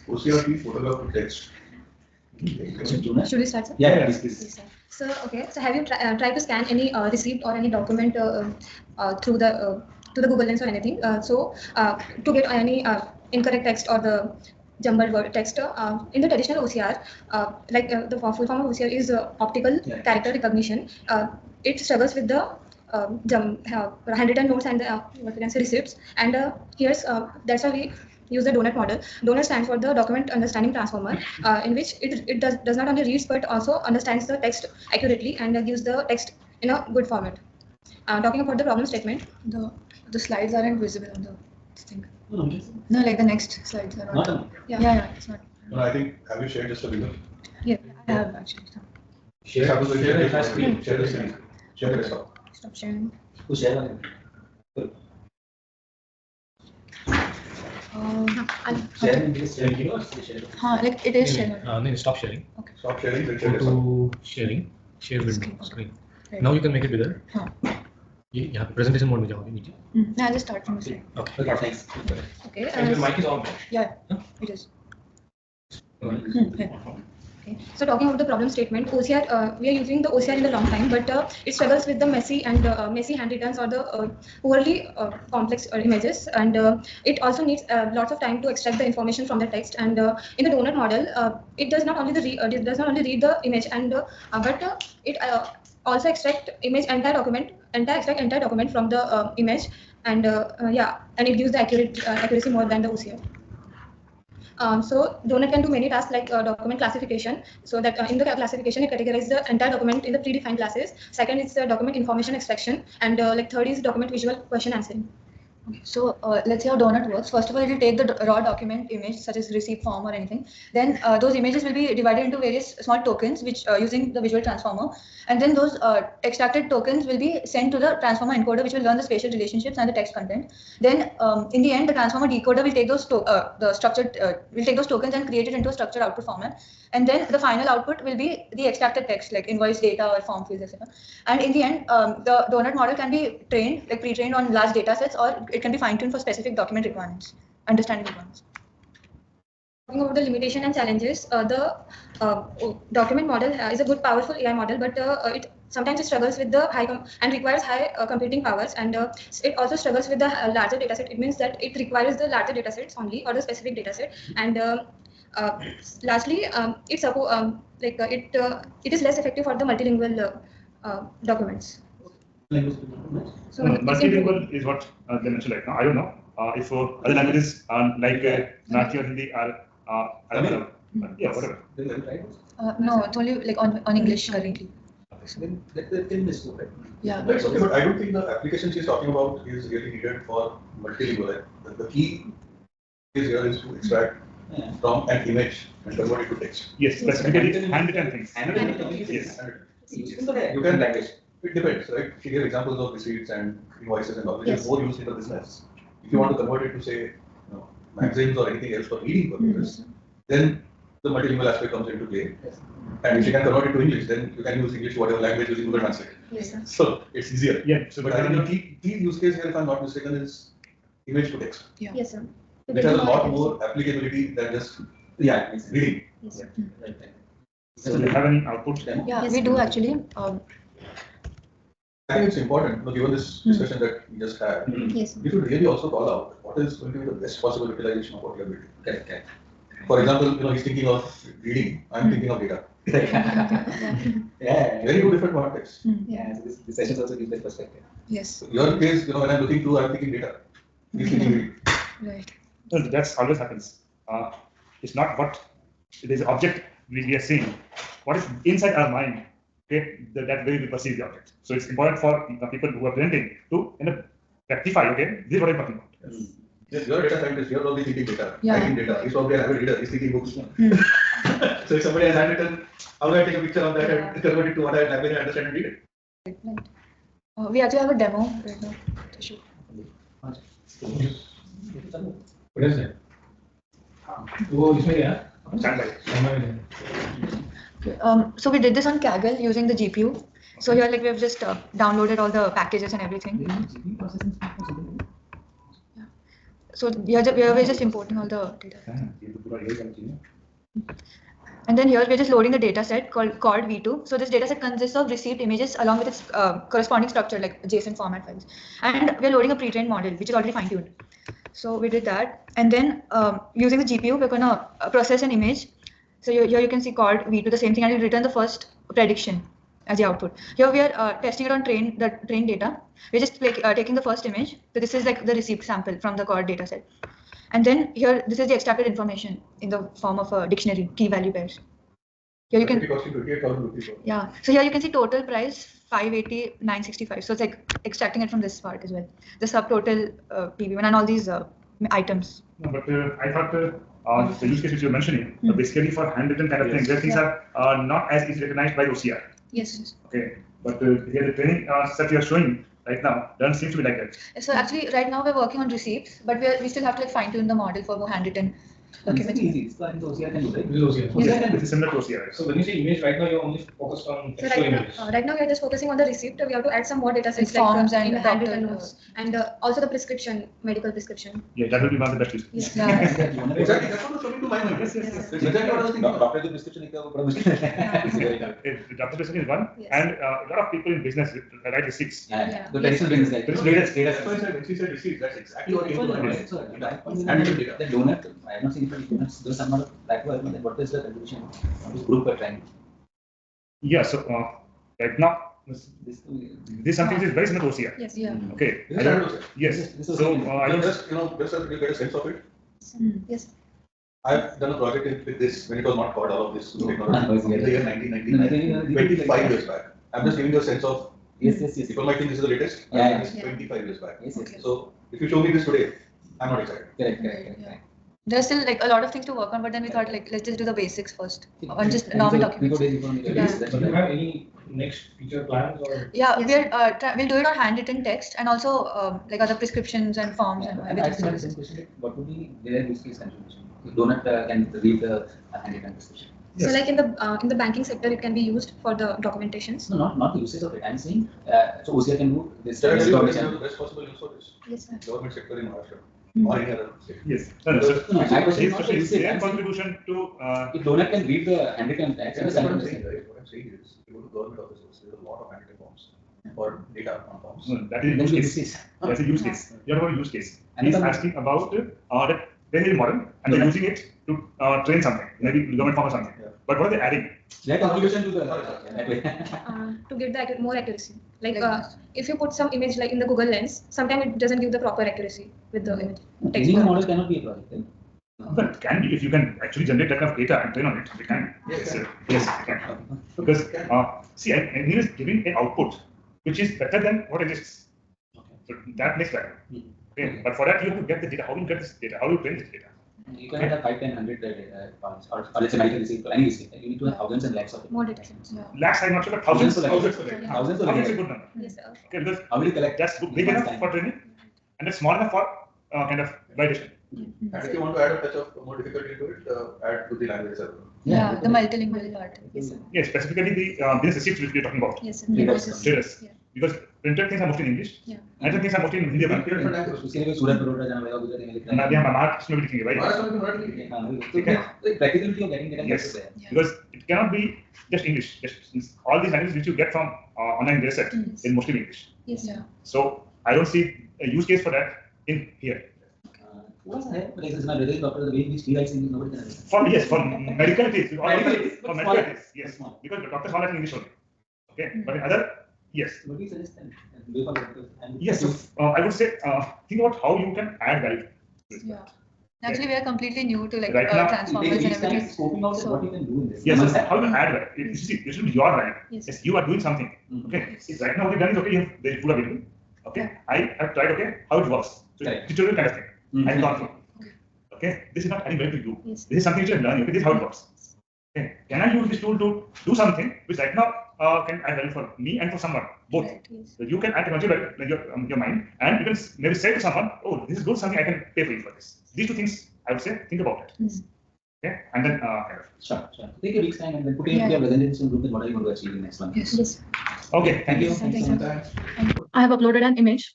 Speaker 5: OCR photograph to text.
Speaker 7: Should we start, sir?
Speaker 1: Yeah, please.
Speaker 7: Yes, sir. So, okay. So, have you tried to scan any receipt or any document through the to the Google Lens or anything? To get any incorrect text or the jumbled word text in the traditional OCR, the full form of OCR is optical character recognition. It struggles with the handwritten notes and the what we can say receipts. And here's that's why we use the donut model. Donut stands for the document understanding transformer, in which it does not only reads but also understands the text accurately and gives the text in a good format. Talking about the problem statement, the slides aren't visible on the thing. No, like the next slides are not. Yeah, it's not.
Speaker 5: No, I think, have you shared just a video?
Speaker 7: Yeah, I have actually.
Speaker 5: Share the screen. Share the screen. Share the desktop.
Speaker 7: Stop sharing.
Speaker 1: Who share?
Speaker 7: Like it is shared.
Speaker 2: No, stop sharing.
Speaker 5: Stop sharing. Then
Speaker 2: Go
Speaker 5: share desktop.
Speaker 2: to sharing. Share window screen. Now you can make it bigger. Yeah, presentation mode में जाओगे नीचे.
Speaker 7: I'll just start from the slide.
Speaker 1: Okay, thanks.
Speaker 7: Okay.
Speaker 2: And your mic is on.
Speaker 7: Yeah, it is. Okay. So talking about the problem statement, OCR, we are using the OCR in a long time, but it struggles with the messy handwrittens or the poorly complex images, and it also needs lots of time to extract the information from the text. And in the donut model, it does not only read the image, and but it also extract entire document from the image, and and it gives the accuracy more than the OCR. So donut can do many tasks like document classification. So that in the classification, it categorizes the entire document in the predefined classes. Second is document information extraction, and third is document visual question answering. Okay. So let's see how donut works. First of all, it will take the raw document image, such as receipt form or anything. Then those images will be divided into various small tokens, which using the visual transformer. And then those extracted tokens will be sent to the transformer encoder, which will learn the spatial relationships and the text content. Then in the end, the transformer decoder will take those will take those tokens and create it into a structured output format. And then the final output will be the extracted text, like invoice data or form fields, etc. And in the end, the donut model can be trained, like pre-trained on large data sets, or it can be fine-tuned for specific document requirements, understanding requirements. Talking about the limitation and challenges, the document model is a good, powerful AI model, but sometimes it struggles with the high and requires high computing powers, and it also struggles with the larger data set. It means that it requires the larger data sets only, or the specific data set, and lastly, it is less effective for the multilingual documents.
Speaker 4: So multilingual is what they mentioned right now. I don't know if other languages like Marathi or Hindi are yeah, whatever.
Speaker 7: No, it's only like on English currently. Yeah.
Speaker 5: That's okay, but I don't think the application she's talking about is really needed for multilingual. The key is here is to extract from an image and convert it to text.
Speaker 4: Yes, specifically handwritten things.
Speaker 5: Yes. You can language. It depends, right? She gave examples of receipts and invoices and all, which is more used in the business. If you want to convert it to say, magazines or anything else for reading purposes, then the multilingual aspect comes into play. And if you can convert it to English, then you can use English to whatever language using Google Translate.
Speaker 7: Yes,
Speaker 5: so it's easier.
Speaker 4: Yeah.
Speaker 5: So, but I think the key use case here, if I'm not mistaken, is image to text.
Speaker 7: Yeah. Yes, sir.
Speaker 5: Which has a lot more applicability than just reading.
Speaker 7: Yes.
Speaker 4: So do you have any output?
Speaker 7: Yeah, we do actually.
Speaker 5: I think it's important, given this discussion that we just had,
Speaker 7: Yes.
Speaker 5: we should really also call out what is going to be the best possible utilization of what we are building. Okay. For example, he's thinking of reading, I'm thinking of data.
Speaker 1: Yeah.
Speaker 5: Very two different contexts.
Speaker 1: Yeah, so this session also gives that perspective.
Speaker 7: Yes.
Speaker 5: So your case, when I'm looking through, I'm thinking data. He's thinking reading.
Speaker 7: Right.
Speaker 4: No, that's always happens. It's not what there's an object we are seeing. What is inside our mind? Okay, that way we perceive the object. So it's important for the people who are presenting to rectify. Okay, this is what I'm talking about.
Speaker 5: Yes, you're a data scientist. You're probably thinking data,
Speaker 7: Yeah.
Speaker 5: writing data. He's probably an avid reader. He's thinking books. So if somebody has handwritten, how do I take a picture of that and convert it to what I understand and read it?
Speaker 7: Right. We actually have a demo right now to show.
Speaker 2: What is that? वो इसमें क्या?
Speaker 4: Standby.
Speaker 7: Okay. So we did this on Kaggle using the GPU. So here, like, we've just downloaded all the packages and everything. Yeah. So we're just importing all the data.
Speaker 11: And then here we're just loading the data set called V2. So this data set consists of received images along with its corresponding structure like JSON format files. And we're loading a pre-trained model, which is already fine-tuned. So we did that. And then using the GPU, we're gonna process an image. So here you can see called V2, the same thing, and it will return the first prediction as the output. Here we are testing it on trained data. We're just taking the first image. So this is like the received sample from the cord data set. And then here, this is the extracted information in the form of a dictionary, key value pairs. Here you can, yeah. So here you can see total price 580, 965. So it's like extracting it from this part as well. The subtotal PV1 and all these items.
Speaker 4: No, but I thought the use case which you're mentioning, basically for handwritten kind of things, where things are not as easily recognized by OCR.
Speaker 11: Yes.
Speaker 4: Okay, but here the training set you're showing right now doesn't seem to be like that.
Speaker 11: So actually, right now we're working on receipts, but we still have to like fine tune the model for more handwritten documents.
Speaker 1: It's easy. So OCR can do, right?
Speaker 4: OCR can be similar to OCR.
Speaker 2: So when you say image, right now you're only focused on
Speaker 7: So
Speaker 2: textual
Speaker 7: right
Speaker 2: images.
Speaker 7: now, right now we are just focusing on the receipt. We have to add some more data sets
Speaker 11: Forms
Speaker 7: like
Speaker 11: and
Speaker 7: in handwritten
Speaker 11: doctor
Speaker 7: notes and also the prescription, medical prescription.
Speaker 4: Yeah, that will be one of the best use.
Speaker 7: Yes.
Speaker 11: Yeah.
Speaker 5: Exactly, that's what was coming to my mind.
Speaker 4: Yes.
Speaker 5: That's exactly what I was thinking.
Speaker 1: Doctor की prescription एक बड़ा मुश्किल है.
Speaker 4: Doctor prescription is one, and a lot of people in business write receipts.
Speaker 1: Yeah. The traditional business guy.
Speaker 5: That's why I said, when she said receipt, that's exactly what came to my mind.
Speaker 1: The donut, I have not seen it for donuts. There's some amount of black work, but what is the contribution of this group we're trying?
Speaker 4: Yeah, so right now, this is something which is very similar to OCR.
Speaker 7: Yes.
Speaker 11: Yeah.
Speaker 4: Okay.
Speaker 5: This is what I was saying.
Speaker 4: Yes. So I don't
Speaker 5: Just, just so you get a sense of it.
Speaker 7: Yes.
Speaker 5: I've done a project with this when it was not called all of this technology in the year 1999, 25 years back. I'm just giving you a sense of.
Speaker 1: Yes.
Speaker 5: People might think this is the latest.
Speaker 1: Yeah.
Speaker 5: This is 25 years back.
Speaker 1: Yes.
Speaker 5: So if you show me this today, I'm not excited.
Speaker 1: Correct.
Speaker 11: There's still like a lot of things to work on, but then we thought like let's just do the basics first on just normal documents.
Speaker 2: Do you have any next future plans or?
Speaker 11: Yeah, we'll do it on handwritten text and also like other prescriptions and forms and
Speaker 1: I asked the
Speaker 11: everything.
Speaker 1: same question. What would be their use case contribution? Donut can read the handwritten prescription.
Speaker 7: So like in the banking sector, it can be used for the documentations.
Speaker 1: No, not the usage of it. I'm saying so OCR can do this.
Speaker 5: There is
Speaker 1: information.
Speaker 5: the best possible use for this.
Speaker 7: Yes, sir.
Speaker 5: Government sector in Maharashtra or any other state.
Speaker 4: Yes.
Speaker 1: No, my question is not the
Speaker 4: It's
Speaker 1: usage.
Speaker 4: their
Speaker 1: I'm saying
Speaker 4: contribution to.
Speaker 1: if donut can read the handwritten text,
Speaker 5: That's what I'm
Speaker 1: understand
Speaker 5: saying, right? What I'm saying is, you go to government offices, there's a lot of handwritten forms or data on forms.
Speaker 4: That is a use case. That's a use case. You're about a use case. He's asking about that they have model and they're using it to train something, maybe government form or something.
Speaker 5: Yeah.
Speaker 4: But what are they adding?
Speaker 1: their contribution to the
Speaker 7: To get the more accuracy. Like if you put some image like in the Google Lens, sometimes it doesn't give the proper accuracy with the image.
Speaker 1: Training a model cannot be a project. Right?
Speaker 4: But it can be if you can actually generate that kind of data and train on it. It can. Yes, it can. Because see, and he is giving an output which is better than what exists. So that makes value. Okay. But for that you have to get the data. How do you get this data? How do you train this data?
Speaker 1: You can have 5, 10, 100 pounds, or let's say medical receipt, any receipt. You need to have thousands and lakhs of it.
Speaker 7: More data sets. Yeah.
Speaker 4: Lakhs, I'm not sure, but thousands.
Speaker 1: Thousands.
Speaker 4: Thousands is a good number.
Speaker 7: Yes, sir.
Speaker 4: Okay, because
Speaker 1: How will you collect?
Speaker 4: that's big enough for training and it's small enough for kind of validation.
Speaker 5: And if you want to add a touch of more difficulty to it, add to the language as well.
Speaker 11: Yeah, the multilingual part.
Speaker 7: Yes, sir.
Speaker 4: Yeah, specifically the business receipts which we are talking about.
Speaker 7: Yes, sir.
Speaker 4: Traders.
Speaker 7: Yeah.
Speaker 4: Because printed things are mostly in English.
Speaker 7: Yeah.
Speaker 4: Printed things are mostly in Hindi.
Speaker 1: उसके लिए कोई सूरत बड़ौदा जाना पड़ेगा, गुजराती में लिखना है।
Speaker 4: अभी हम महाराष्ट्र में भी लिखेंगे भाई.
Speaker 5: Maharashtra में मराठी लिखेंगे।
Speaker 1: हाँ, तो practicality of getting data
Speaker 4: Yes,
Speaker 1: कैसे है?
Speaker 4: because it cannot be just English. Just all these languages which you get from online data set is mostly in English.
Speaker 7: Yes, sir.
Speaker 4: So I don't see a use case for that in here.
Speaker 1: What's that? Like it's not really doctor the way which he writes English, nobody can understand.
Speaker 4: For medical it is.
Speaker 1: Medical it is,
Speaker 4: For
Speaker 1: but
Speaker 4: medical
Speaker 1: small.
Speaker 4: it is. Yes.
Speaker 1: Small.
Speaker 4: Because the doctors all have English only. Okay. But in other, yes.
Speaker 1: What do you suggest then? Way for doctors and-
Speaker 4: Yes. So I would say think about how you can add value.
Speaker 11: Yeah. Actually, we are completely new to like
Speaker 4: Right now,
Speaker 11: transformers and
Speaker 1: Each time
Speaker 11: everything.
Speaker 1: scoping out what you can do in this.
Speaker 4: Yes.
Speaker 1: You
Speaker 4: So
Speaker 1: understand?
Speaker 4: how you add value? You see, this should be your value.
Speaker 7: Yes.
Speaker 4: Yes. You are doing something. Okay. See, right now what you've done is okay. You have the tool available. Okay. I have tried. Okay. How it works. So
Speaker 1: Correct.
Speaker 4: tutorial kind of thing.
Speaker 1: Mhm.
Speaker 4: I've gone through. Okay. This is not adding value to you.
Speaker 7: Yes.
Speaker 4: This is something which you have learned. Okay. This is how it works. Okay. Can I use this tool to do something which right now can add value for me and for someone, both.
Speaker 7: Right, yes.
Speaker 4: So you can add technology like your mind, and you can maybe say to someone, "Oh, this is good. Something I can pay for you for this." These two things I would say think about it. Okay, and then kind of.
Speaker 1: Sure. Take a week's time and then put it in your presentation group and what are you going to achieve in the next one.
Speaker 7: Yes.
Speaker 4: Okay, thank you.
Speaker 7: Thank you.
Speaker 6: I have uploaded an image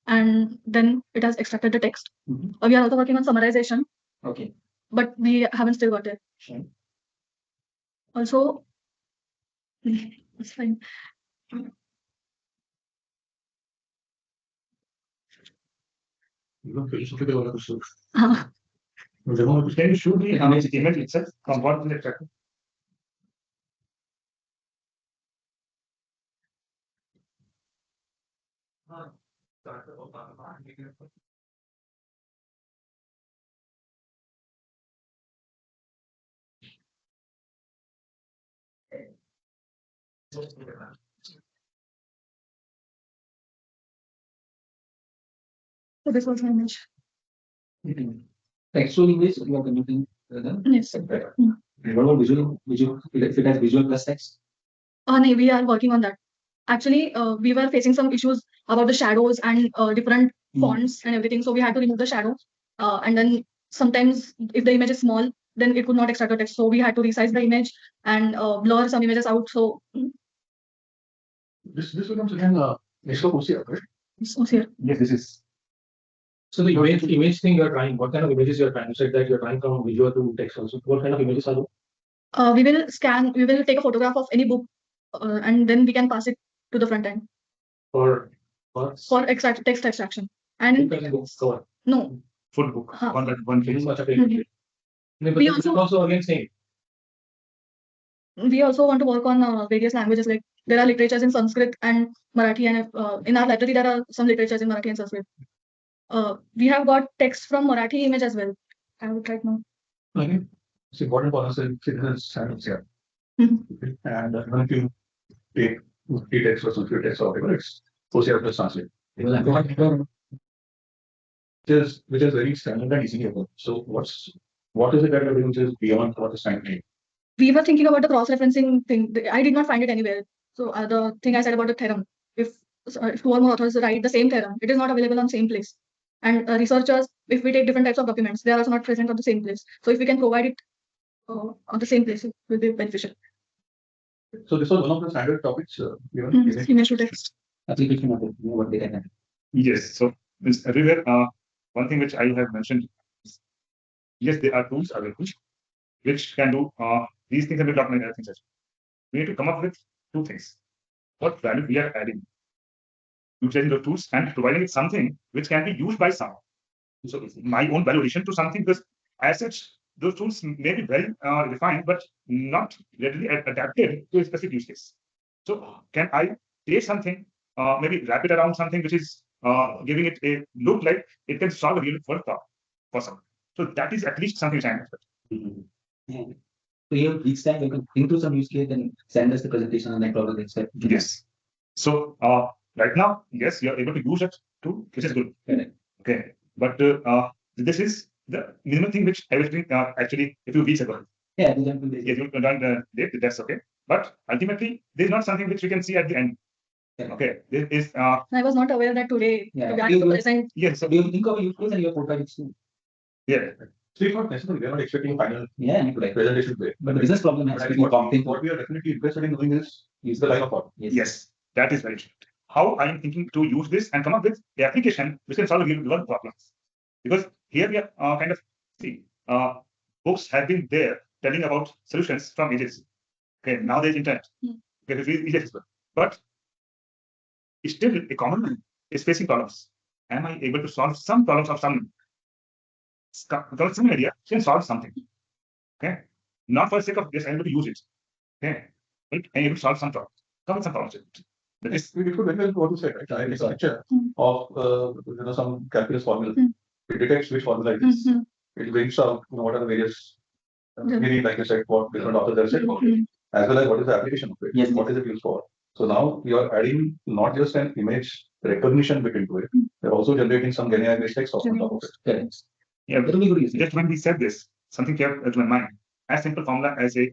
Speaker 6: and then it has extracted the text. We are also working on summarization.
Speaker 1: Okay.
Speaker 6: but we haven't still got it. Also, it's fine.
Speaker 4: Can you show the image itself from what is extracted?
Speaker 6: So this was my image.
Speaker 1: Textual image you are converting.
Speaker 6: Yes.
Speaker 1: What about visual? If it has visual plus text.
Speaker 6: No, we are working on that. Actually, we were facing some issues about the shadows and different fonts and everything. So we had to remove the shadow. And then sometimes if the image is small, then it could not extract the text. So we had to resize the image and blur some images out. So
Speaker 5: This becomes again Nesco OCR, right?
Speaker 6: it's OCR.
Speaker 4: Yes, this is.
Speaker 1: So the image thing you are trying, what kind of images you are trying? You said that you are trying from visual to text also. What kind of images are those?
Speaker 6: We will take a photograph of any book and then we can pass it to the front end
Speaker 1: For
Speaker 6: text extraction. And
Speaker 1: cover.
Speaker 6: no.
Speaker 4: Full book. One page.
Speaker 6: We
Speaker 1: also again same.
Speaker 6: We also want to work on various languages, like there are literatures in Sanskrit and Marathi, and in our library there are some literatures in Marathi and Sanskrit. We have got text from Marathi image as well. I would right now.
Speaker 5: Okay. It's important for us to citizens standards here.
Speaker 6: Mhm.
Speaker 5: And even if you take text or some text or whatever, it's OCR plus translate. Which is very standard and easy. So what is it that you're doing which is beyond what is standard?
Speaker 6: We were thinking about the cross-referencing thing. I did not find it anywhere. So the thing I said about the theorem, if two or more authors write the same theorem, it is not available on same place. And researchers, if we take different types of documents, they are also not present on the same place. So if we can provide it on the same place, it will be beneficial.
Speaker 5: So this was one of the standard topics
Speaker 6: given image to text.
Speaker 1: Application of it, what they can.
Speaker 4: Yes, so it's everywhere. One thing which I have mentioned is, yes, there are tools available which can do these things, and we'll talk many other things as well. We need to come up with two things. What value we are adding, utilizing the tools and providing it something which can be used by someone. So my own value addition to something, because as such, those tools may be well refined, but not readily adapted to a specific use case. So can I take something, maybe wrap it around something which is giving it a look like it can solve a real world problem for someone. So that is at least something which I am expecting.
Speaker 1: So each time you can think through some use case and send us the presentation and then probably expect.
Speaker 4: Yes. So right now, yes, you're able to use it too, which is good.
Speaker 1: Correct.
Speaker 4: Okay. But this is the minimum thing which I was doing actually a few weeks ago.
Speaker 1: Yeah,
Speaker 4: yes, you done that's okay. But ultimately, there's not something which we can see at the end. Okay. This is
Speaker 6: I was not aware that today.
Speaker 4: Yes.
Speaker 1: So do you think of a use case and your prototypes too?
Speaker 4: Yeah.
Speaker 5: So it's not necessary. We are not expecting final
Speaker 1: presentation. But the business problem has to be
Speaker 5: what we are definitely interested in doing is the line of thought.
Speaker 4: Yes, that is very true. How I am thinking to use this and come up with the application which can solve real world problems. Because here we are kind of see books have been there telling about solutions from ages. Okay, now there's internet. Okay, it's easy accessible. But still a common man is facing problems. Am I able to solve some problems of some idea can solve something? Okay, not for the sake of just I'm able to use it. Okay, but I'm able to solve some problems. Come with some problems.
Speaker 5: That is, we could very well what to say, right? I make a picture of some calculus formula. It detects which formula it is. It brings out what are the various meaning, like you said, what different authors have said about it, as well as what is the application of it.
Speaker 1: Yes.
Speaker 5: What is it used for? So now you are adding not just an image recognition bit into it, you're also generating some GenAI-based text on top of it.
Speaker 1: Correct.
Speaker 4: Yeah, very good. Just when we said this, something came to my mind. As simple formula as a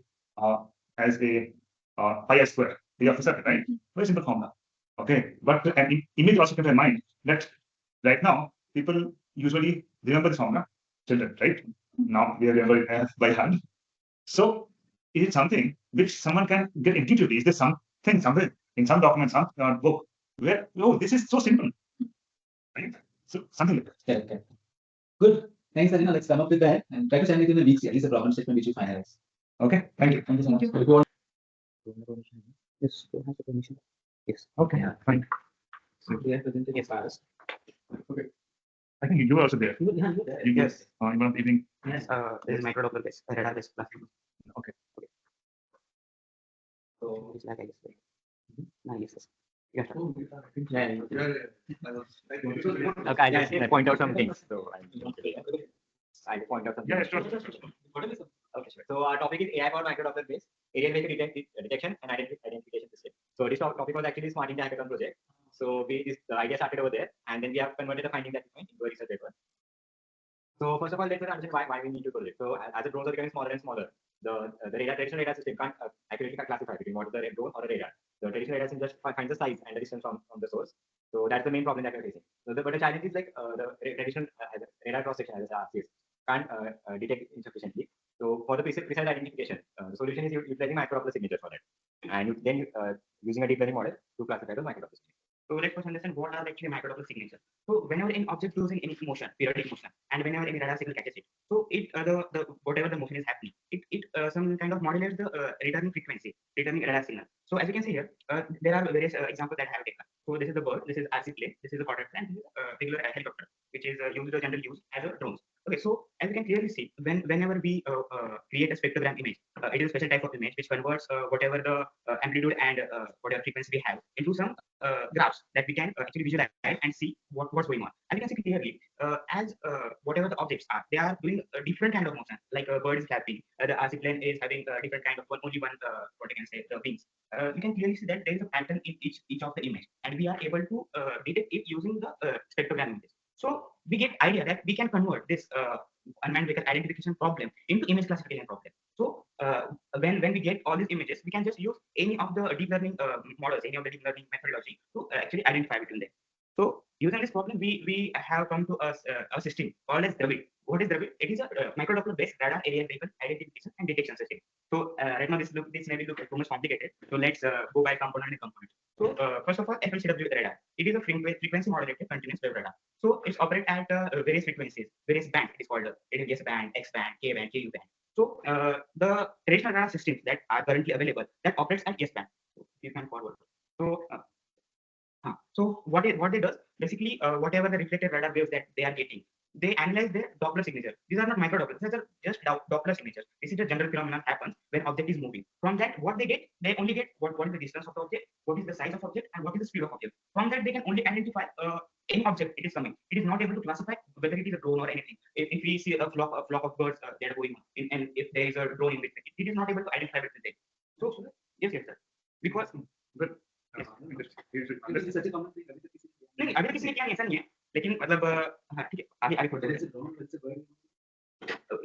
Speaker 4: pi square. The officer, right? Very simple formula. Okay, but an image also came to my mind that right now people usually remember this formula, children, right? Now we remember it by hand. So is it something which someone can get intuitively? Is there something somewhere in some document, some book where this is so simple, right? So something like that.
Speaker 1: Okay. Good. Thanks, Arina. Let's come up with that and try to send it in a week. At least a problem statement which you finalize. Okay. Thank you. Thank you so much. So if you want
Speaker 10: Yes, to have the permission. Yes. Okay, fine.
Speaker 1: to present it,
Speaker 10: Yes, Paris.
Speaker 4: Okay. I think you were also there.
Speaker 1: Yeah, you're there.
Speaker 4: You were
Speaker 10: Yes.
Speaker 4: in one of the evening.
Speaker 1: Yes.
Speaker 10: This is micro Doppler based radar based platform.
Speaker 4: Okay.
Speaker 1: So,
Speaker 10: It's like I guess. Yes, yes. Yeah.
Speaker 1: yeah.
Speaker 10: Okay, I just point out some things. So I'll point out some
Speaker 4: Yeah,
Speaker 10: things.
Speaker 4: sure.
Speaker 10: Okay, sure. So our topic is AI powered micro Doppler based area-based detection and identification system. So this topic was actually Smart India Hackathon project. So the idea started over there, and then we have converted the finding that we find into a research paper. So first of all, let's understand why we need to do it. So as the drones are becoming smaller and smaller, the traditional radar system can't accurately classify between what is the drone or a radar. The traditional radar system just finds the size and the distance from the source. So that's the main problem that we're facing. So but the challenge is like the traditional radar cross section as RCS can't detect insufficiently. So for the precise identification, the solution is utilizing micro signatures for that, and then using a deep learning model to classify those micro signatures. So let's first understand what are actually micro signatures. So whenever an object goes in any motion, periodic motion, and whenever any radar signal catches it, so it the whatever the motion is happening, it some kind of modulates the returning frequency, returning radar signal. So as you can see here, there are various examples that I have taken. So this is the bird, this is RC plane, this is the quarter plane, this is a regular helicopter, which is used to general use as a drones. Okay, so as you can clearly see, whenever we create a spectrogram image, it is a special type of image which converts whatever the amplitude and whatever frequency we have into some graphs that we can actually visualize and see what's going on. And you can see clearly as whatever the objects are, they are doing a different kind of motion. Like a bird is flapping, the RC plane is having a different kind of only one what I can say the wings. You can clearly see that there is a pattern in each of the image, and we are able to detect it using the spectrogram images. So we get idea that we can convert this unmanned vehicle identification problem into image classification problem. So when we get all these images, we can just use any of the deep learning models, any of the deep learning methodology to actually identify between them. So using this problem, we have come to a system called as Innovate. What is Innovate? It is a micro Doppler based radar area vehicle identification and detection system. So right now this may look too much complicated. So let's go by component and component. So first of all, FLCW radar. It is a frequency modulated continuous wave radar. So it's operate at various frequencies, various bands. It is called it is S band, X band, K band, KU band. So the traditional radar systems that are currently available that operates at S band. So you can forward. So what they does basically whatever the reflected radar waves that they are getting, they analyze their Doppler signature. These are not micro Dopplers; these are just Doppler signatures. This is the general phenomenon happens when object is moving. From that, what they only get what is the distance of the object, what is the size of object, and what is the speed of object. From that, they can only identify any object it is coming. It is not able to classify whether it is a drone or anything. If we see a flock of birds that are going in, and if there is a drone in between, it is not able to identify between them. So yes, sir. Because नहीं अभी किसी ने क्या ऐसा नहीं है लेकिन मतलब हाँ ठीक है आगे खोल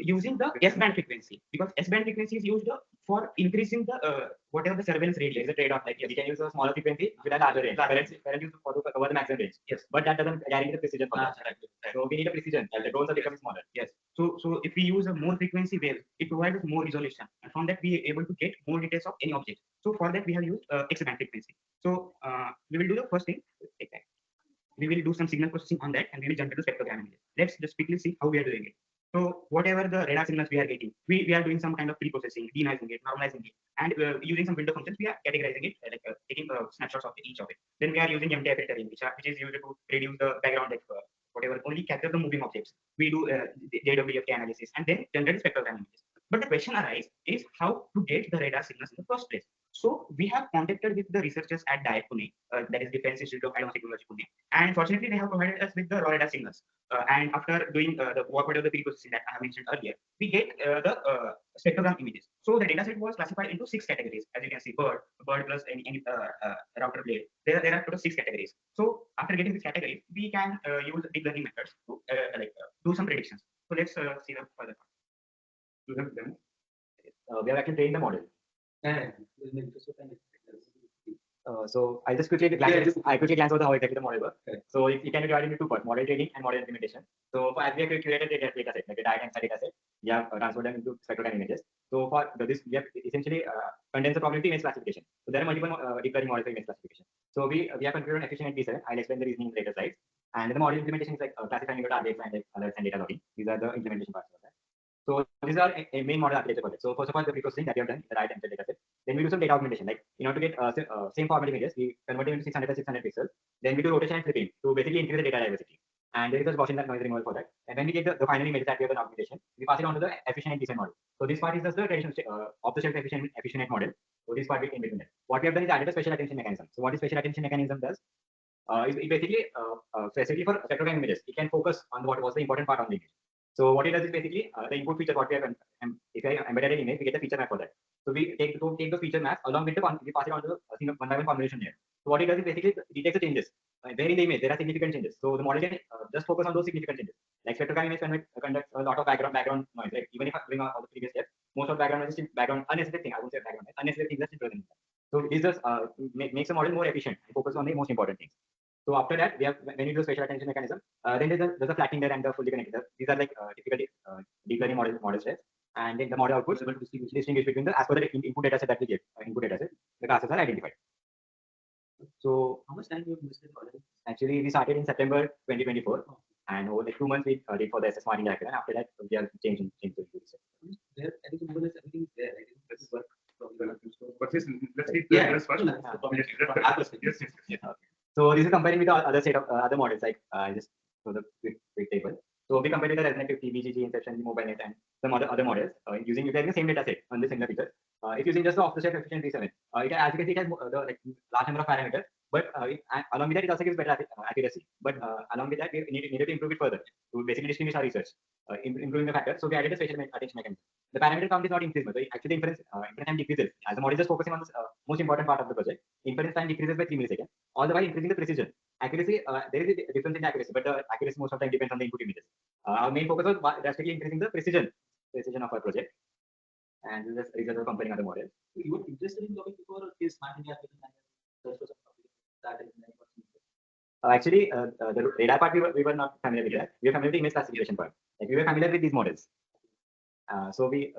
Speaker 10: using the S band frequency because S band frequency is used for increasing the whatever the surveillance range is a trade-off. Like we can use a smaller frequency with a larger range. Parents use for cover the maximum range. Yes, but that doesn't guarantee the precision for us. Right. So we need a precision. The drones are becoming smaller. Yes. So if we use a more frequency wave, it provides us more resolution, and from that we are able to get more details of any object. So for that we have used X band frequency. So we will do the first thing. We will do some signal processing on that, and we will generate the spectrogram images. Let's just quickly see how we are doing it. So whatever the radar signals we are getting, we are doing some kind of pre-processing, denoising it, normalizing it, and using some window functions, we are categorizing it, taking snapshots of each of it. Then we are using MTI filtering, which is used to reduce the background whatever, only capture the moving objects. We do JWFK analysis and then generate spectrogram images. But the question arises is how to get the radar signals in the first place. So we have contacted with the researchers at DIAT Pune, that is Defense Institute of Advanced Technology Pune, and fortunately they have provided us with the raw radar signals. And after doing the whatever the pre-processing that I have mentioned earlier, we get the spectrogram images. So the dataset was classified into 6 categories, as you can see: bird plus any router blade. There are total 6 categories. So after getting these categories, we can use deep learning methods to do some predictions. So let's see the further part. We have actually trained the model. So I just quickly glance. I quickly glance over how exactly the model works. So it can be divided into two parts: model training and model implementation. So as we have curated the data set, like a diagram data set, we have transferred them into spectrogram images. So for this, we have essentially condensed the probability image classification. So there are multiple deep learning models for image classification. So we have configured an efficient B7. I'll explain the reasoning in later slides. And the model implementation is like classifying your targets and like alerts and data logging. These are the implementation parts of that. So these are a main model architecture project. So first of all, the pre-processing that we have done, the right and data set. Then we do some data augmentation. Like in order to get same format images, we convert them into 600 by 600 pixels. Then we do rotation and flipping to basically increase the data diversity. And there is a Gaussian noise removal for that. And when we get the final images that we have done augmentation, we pass it on to the efficient and decent model. So this part is just the traditional off-the-shelf efficient model. So this part we in between that. What we have done is added a special attention mechanism. So what is special attention mechanism does? It basically specifically for spectrogram images, it can focus on what was the important part on the image. So what it does is basically the input feature what we have, if I embedded an image, we get the feature map for that. So we take the feature map along with we pass it on to a single one by one convolution layer. So what it does is basically it detects the changes. There in the image, there are significant changes. So the model can just focus on those significant changes. Like spectrogram image conducts a lot of background noise. Like even if I bring all the previous steps, most of background noise is unnecessary thing. I won't say background noise, unnecessary things are still present. So this just makes the model more efficient and focus on the most important things. So after that, we have when you do spatial attention mechanism, then there's a flattening there and the fully connected. These are like typical deep learning model steps, and then the model output is able to distinguish between the as per the input data set that we get. Input data set, the classes are identified. So how much time you invested in model? Actually, we started in September 2024, and over like 2 months we did for the SS marking director, and after that we are changing the
Speaker 3: There, I think more or less everything is there. I think this is what.
Speaker 4: But let's keep
Speaker 10: Yeah.
Speaker 4: the first. Yes.
Speaker 10: So this is comparing with the other set of other models, like just for the quick table. So we compared with the Resonate 50, BGG, Inception, MobileNet, and some other models using the same data set on the similar features. If using just the off-the-shelf efficient V7, as you can see, it has the large number of parameters, but along with that, it also gives better accuracy. But along with that, we needed to improve it further to basically distinguish our research, improving the factor. So we added a spatial attention mechanism. The parameter count is not increased, but actually inference time decreases. As the model is just focusing on the most important part of the project, inference time decreases by 3 milliseconds, all the while increasing the precision. Accuracy, there is a difference in accuracy, but the accuracy most of the time depends on the input images. Our main focus was drastically increasing the precision of our project, and this is the result of comparing other models.
Speaker 3: You were interested in topic before is smart India
Speaker 10: Actually, the radar part we were not familiar with that. We were familiar with the image classification part. Like we were familiar with these models. So we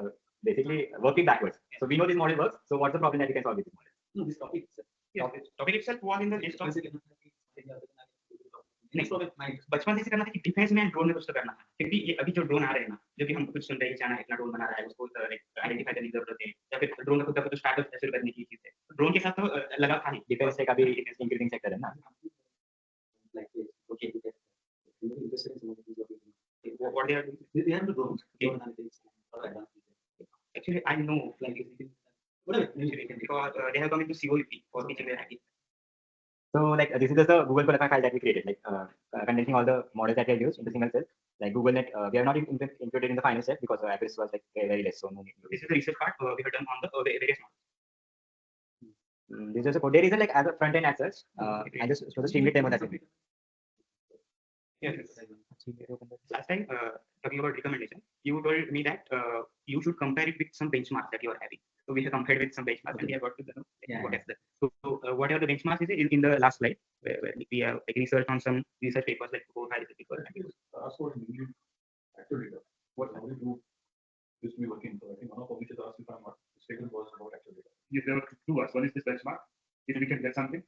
Speaker 10: basically working backwards. So we know this model works. So what's the problem that we can solve with this model?
Speaker 3: No, this topic itself.
Speaker 2: Yeah, topic itself was in the list of
Speaker 3: Next topic, my
Speaker 2: बचपन से इसे करना था कि defence में drone में कुछ तो करना था क्योंकि ये अभी जो ड्रोन आ रहे हैं ना जो कि हम कुछ सुन रहे हैं चाइना इतना ड्रोन बना रहा है उसको आइडेंटिफाई करने की जरूरत है या फिर ड्रोन का खुद का कुछ स्टार्टअप शुरू करने की चीज है ड्रोन के साथ तो लगा था ही
Speaker 10: डिफेंस से कभी इंक्रीजिंग सेक्टर है ना
Speaker 3: like this. Okay, interested in some of these topics.
Speaker 2: what they are doing.
Speaker 3: They have the drones, drone analytics, or advanced.
Speaker 2: Actually I know like
Speaker 3: Whatever.
Speaker 2: because they have come into COEP for teaching their IT.
Speaker 10: So like this is just a Google Qualify file that we created, like condensing all the models that we have used into single cell. Like GoogleNet, we have not included in the final step because the accuracy was like very less. So no need.
Speaker 2: This is the research part we have done on the various models.
Speaker 10: This is a code. There is a like as a front end as such. I just show the streamlit demo that's it.
Speaker 2: Yes. Last time talking about recommendation, you told me that you should compare it with some benchmarks that you are having. So we have compared with some benchmarks and we have got to know what is that. So whatever the benchmarks is in the last slide where we have like researched on some research papers like 4 or 5 research papers.
Speaker 5: Actual data. What how do you used to be working? So I think one of publishers asked if I'm not mistaken was about actual data.
Speaker 4: Yes, there were two words. One is this benchmark. If we can get something,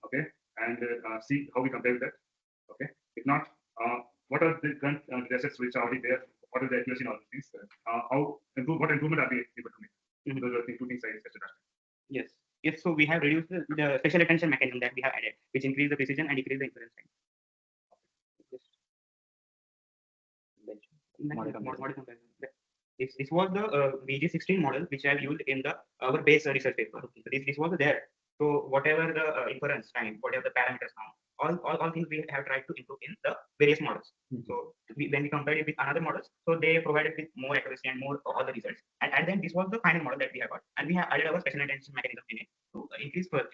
Speaker 4: okay, and see how we compare with that. Okay. If not, what are the current assets which are already there? What is the accuracy in all these things? What improvement are we able to make? Those are the two things I discussed.
Speaker 2: Yes. Yes. So we have reduced the special attention mechanism that we have added, which increase the precision and decrease the inference time. Model comparison. This was the BG16 model which I have used in the our base research paper. So this was there. So whatever the inference time, whatever the parameters now, all things we have tried to improve in the various models. So when we compared it with another models, so they provided with more accuracy and more all the results. And then this was the final model that we have got, and we have added our special attention mechanism in it to increase further.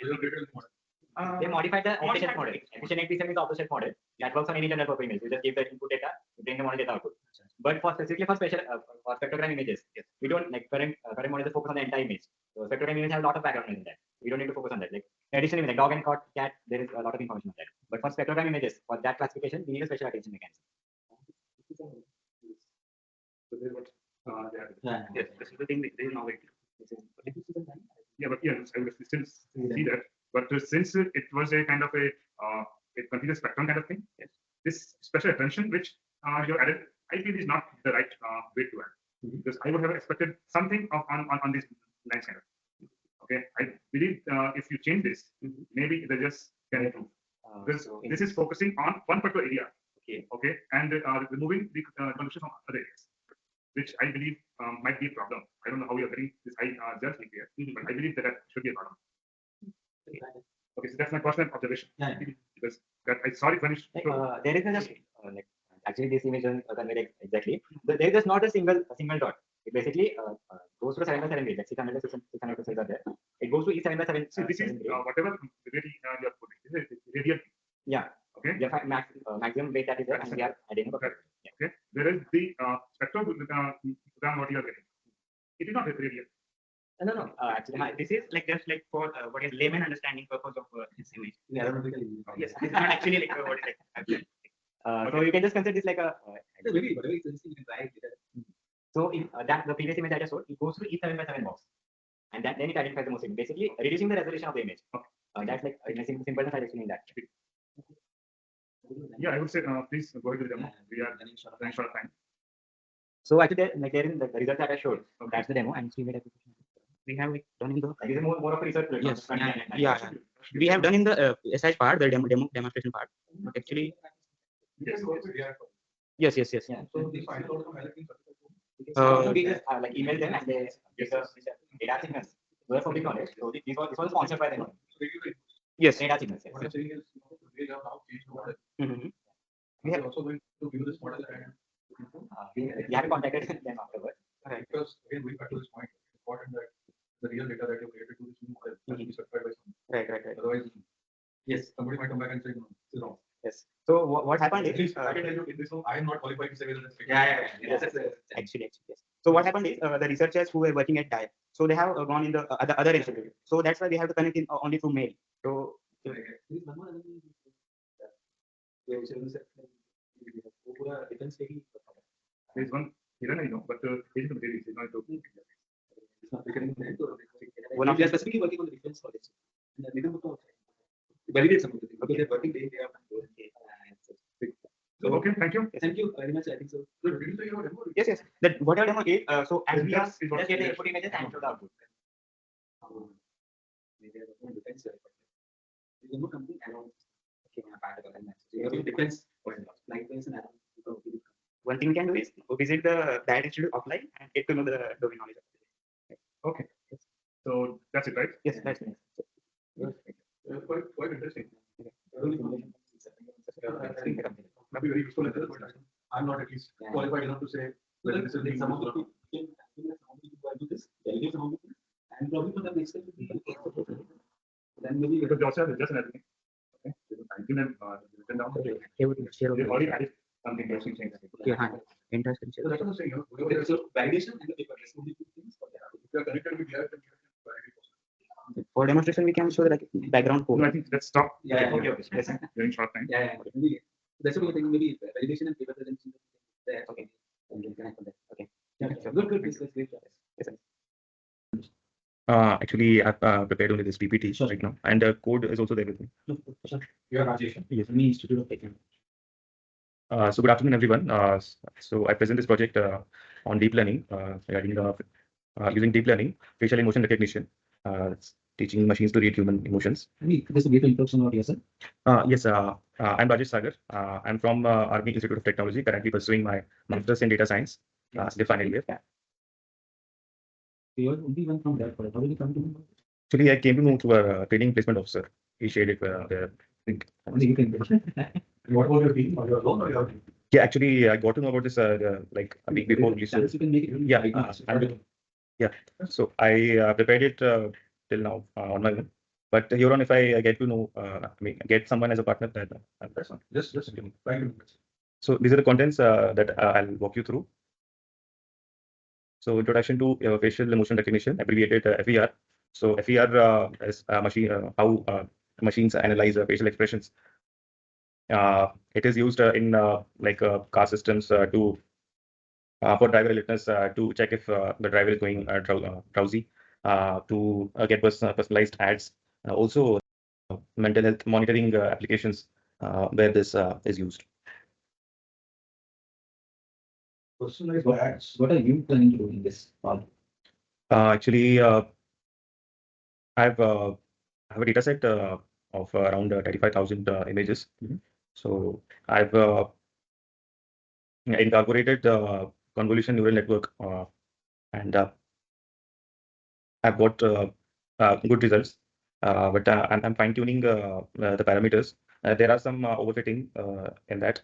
Speaker 10: They modified the off-the-shelf model. Efficient XB7 is off-the-shelf model that works on any general purpose image. You just give the input data, you bring the model data output. But for specifically for special for spectrogram images, we don't like current model is focus on the entire image. So spectrogram image has a lot of background noise in that. We don't need to focus on that. Like additionally, like dog and cat, there is a lot of information on that. But for spectrogram images, for that classification, we need a special attention mechanism.
Speaker 4: So this is what
Speaker 2: yes, this is the thing. This is Innovate.
Speaker 4: yeah, but yeah, I would still see that. But since it was a kind of a continuous spectrum kind of thing, yes. this special attention which you added, I feel is not the right way to add. Because I would have expected something on this lines kind of. Okay, I believe if you change this, maybe they just can improve. Because this is focusing on one particular area. Okay, and removing the contribution from other areas, which I believe might be a problem. I don't know how you're getting this judge here, but I believe that should be a problem. Okay, so that's my personal observation. Because that I saw it when
Speaker 12: there is just like actually this image doesn't convey exactly. There is just not a single dot. It basically goes to 7 by 7 grid. Like 600 cells are there. It goes to each 7 by 7.
Speaker 4: So this is whatever really you are putting. This is radial.
Speaker 12: Yeah. Okay. The maximum weight that is there, and we are adding up.
Speaker 4: Okay. Whereas the spectrogram what you are getting, it is not radial.
Speaker 12: No. Actually, this is like just like for what is layman understanding purpose of this image.
Speaker 4: Yes,
Speaker 12: this is not actually like what is like. So you can just consider this like a.
Speaker 1: Maybe whatever you can try it.
Speaker 12: So in that the previous image I just showed, it goes through each 7 by 7 box, and then it identifies the most signal, basically reducing the resolution of the image. That's like in a simple I explaining that.
Speaker 4: Yeah, I would say please go ahead with the demo. We are running short of time.
Speaker 12: So actually, like there in the result that I showed, that's the demo, and we have like done in the this is more of a research.
Speaker 10: Yes. Yeah. We have done in the SH part, the demonstration part, but actually.
Speaker 4: Yes.
Speaker 10: Yes.
Speaker 12: Yeah.
Speaker 5: So they find out from
Speaker 12: we just like email them and they data signals. Were public knowledge. So this was sponsored by them.
Speaker 10: Yes.
Speaker 12: Data signals.
Speaker 5: What I'm saying is, they have now changed the model. We are also going to view this model and
Speaker 12: we have contacted them afterwards.
Speaker 5: Right. Because again, going back to this point, it's important that the real data that you created to this new model has to be certified by someone.
Speaker 12: Right.
Speaker 5: Otherwise, yes, somebody might come back and say, no, this is wrong.
Speaker 12: Yes. So what happened is,
Speaker 5: I can tell you in this one, I am not qualified to say whether that's
Speaker 12: Yes. Actually, yes. So what happened is the researchers who were working at DIE, so they have gone in the other institute. So that's why we have to connect in only through mail. So
Speaker 4: there's one hidden I know, but is not to.
Speaker 1: One of you are specifically working on the defense for this. Validate some of the things because they're working day after.
Speaker 4: So, okay, thank you.
Speaker 1: Thank you very much. I think so.
Speaker 12: Yes. That what our demo is. So as we are
Speaker 4: Yes, it was
Speaker 12: just get the
Speaker 4: clear.
Speaker 12: input images and show the output.
Speaker 1: There's no company around. Defense, like defense and
Speaker 12: One thing we can do is visit the DIE institute offline and get to know the domain knowledge.
Speaker 4: Okay. So that's it, right?
Speaker 12: Yes, that's it.
Speaker 5: Quite interesting. Might be very useful as well, but I'm not at least qualified enough to say whether this is being
Speaker 1: some of the people do this, delegate some of the things, and probably for the next step, then maybe
Speaker 4: Because they also have just everything. Okay. Written down. They already added something interesting things.
Speaker 10: Interesting.
Speaker 5: So that's what I'm saying.
Speaker 1: so validation and the paper, that's only two things for that.
Speaker 5: If you are connected with the
Speaker 10: For demonstration, we can show the background code.
Speaker 4: No, I think let's stop.
Speaker 1: Yeah.
Speaker 12: Okay. Yes.
Speaker 4: During short time.
Speaker 1: Yeah. Maybe that's what I think. Maybe validation and paper presentation.
Speaker 12: Okay.
Speaker 1: And then connect on that.
Speaker 12: Okay.
Speaker 1: Good. This is great.
Speaker 2: Actually, I've prepared only this PPT right now, and the code is also there with me.
Speaker 5: You are Rajesh.
Speaker 2: Yes.
Speaker 1: Me Institute of Technology.
Speaker 2: So good afternoon, everyone. So I present this project on deep learning regarding using deep learning, facial and motion recognition, teaching machines to read human emotions.
Speaker 1: Just a brief introduction about yourself.
Speaker 2: Yes, I'm Rajesh Sagar. I'm from Army Institute of Technology, currently pursuing my master's in data science, the final year.
Speaker 1: You are only one from that. How did you come to know?
Speaker 2: Actually, I came to know through a training placement officer. He shared it there.
Speaker 1: Only you can.
Speaker 5: What about your team? Are you alone or you are?
Speaker 2: Yeah, actually, I got to know about this like a week before release.
Speaker 1: You can make it.
Speaker 2: Yeah, so I prepared it till now on my own. But here on, if I get to know, get someone as a partner, then that's one.
Speaker 5: Just 5 minutes.
Speaker 2: So these are the contents that I'll walk you through. So introduction to facial motion recognition, abbreviated FER. So FER is how machines analyze facial expressions. It is used in like car systems to for driver alertness to check if the driver is going drowsy, to get personalized ads. Also, mental health monitoring applications where this is used.
Speaker 1: Personalized ads. What are you planning to do in this part?
Speaker 2: Actually, I have a data set of around 35,000 images. So I've incorporated convolution neural network and I've got good results. But I'm fine tuning the parameters. There are some overfitting in that.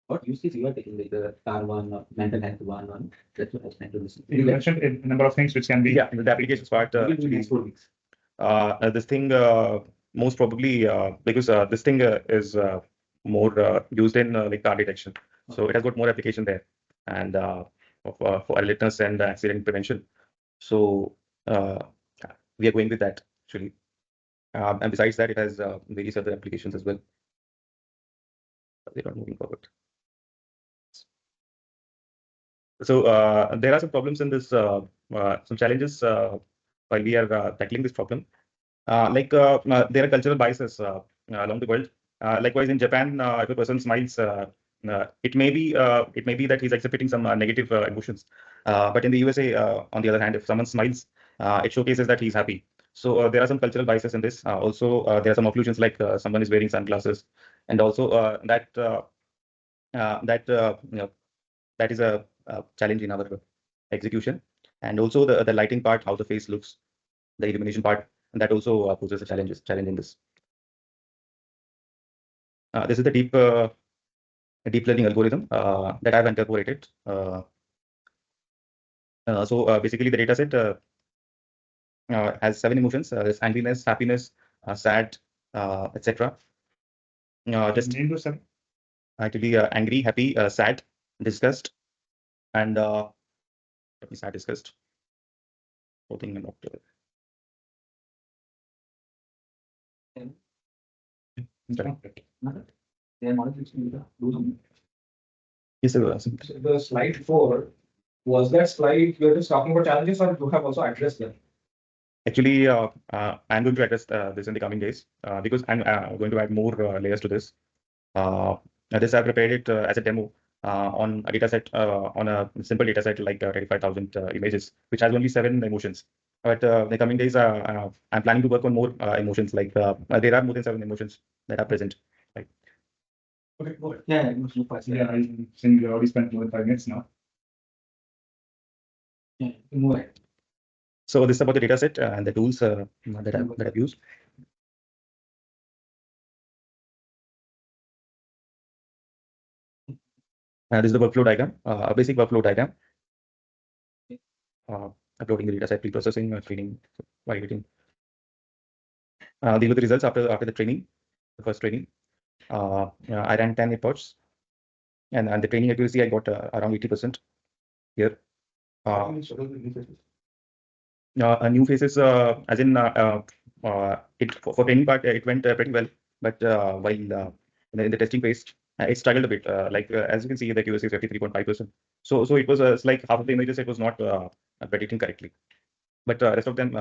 Speaker 1: What use case you are taking, like the car one or mental health one? That's what I was trying to listen.
Speaker 4: You mentioned a number of things which can be.
Speaker 2: Yeah, the applications part. Actually,
Speaker 1: 4 weeks.
Speaker 2: this thing most probably because this thing is more used in like car detection, so it has got more application there, and for alertness and accident prevention. So we are going with that actually, and besides that, it has various other applications as well. They are moving forward. So there are some problems in this, some challenges while we are tackling this problem. There are cultural biases along the world. Likewise, in Japan, if a person smiles, it may be that he's exhibiting some negative emotions. But in the USA, on the other hand, if someone smiles, it showcases that he's happy. So there are some cultural biases in this. Also, there are some occlusions like someone is wearing sunglasses, and also that is a challenge in our execution. And also the lighting part, how the face looks, the illumination part, and that also poses a challenge in this. This is the deep learning algorithm that I've incorporated. So basically, the data set has 7 emotions: there's angriness, happiness, sad, etc. Just
Speaker 4: name those 7.
Speaker 2: Actually, angry, happy, sad, disgust, and let me sad, disgust. Holding an octave. Yes, sir.
Speaker 9: The slide 4, was that slide you're just talking about challenges, or you have also addressed them?
Speaker 2: Actually, I'm going to address this in the coming days because I'm going to add more layers to this. This I prepared it as a demo on a data set, on a simple data set like 35,000 images, which has only 7 emotions. But in the coming days, I'm planning to work on more emotions. Like there are more than 7 emotions that are present. Like,
Speaker 4: Okay, go ahead.
Speaker 1: Yeah,
Speaker 4: I think we already spent more than 5 minutes now.
Speaker 1: Yeah, move ahead.
Speaker 2: so this is about the data set and the tools that I've used. This is the workflow diagram, a basic workflow diagram. Uploading the data set, pre-processing, training, validating. These were the results after the training, the first training. I ran 10 reports, and the training accuracy I got around 80% here. New faces, as in for training part, it went pretty well, but while in the testing phase, it struggled a bit. As you can see, the accuracy is 53.5%. So it was it's like half of the images it was not predicting correctly, but rest of them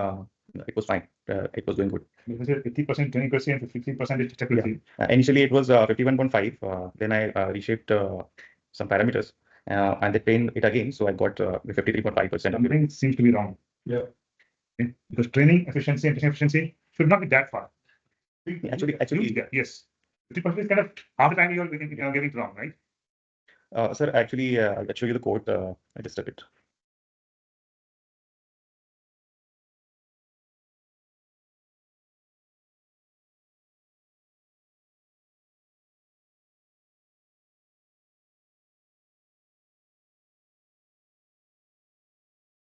Speaker 2: it was fine. It was doing good.
Speaker 4: Because 50% training accuracy and 53% accuracy.
Speaker 2: Initially, it was 51.5. Then I reshaped some parameters and they trained it again. So I got 53.5%.
Speaker 4: Something seems to be wrong.
Speaker 9: Yeah.
Speaker 4: Okay. Because training efficiency and testing efficiency should not be that far.
Speaker 2: Actually,
Speaker 4: yes. 50% is kind of half the time you're getting it wrong, right?
Speaker 2: Sir, actually, I'll show you the code. I just took it.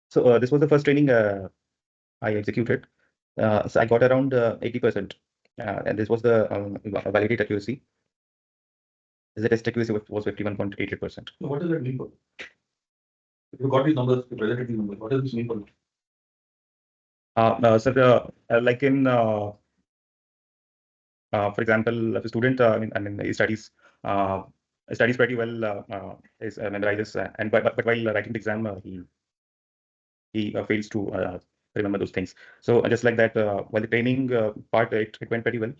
Speaker 2: So this was the first training I executed. So I got around 80%, and this was the validated accuracy. The test accuracy was 51.88%.
Speaker 1: So what does that mean for you? If you got these numbers, you presented these numbers, what does this mean for you?
Speaker 2: Like in for example, if a student, he studies pretty well, is memorizes, but while writing the exam, he fails to remember those things. So just like that, while the training part, it went pretty well.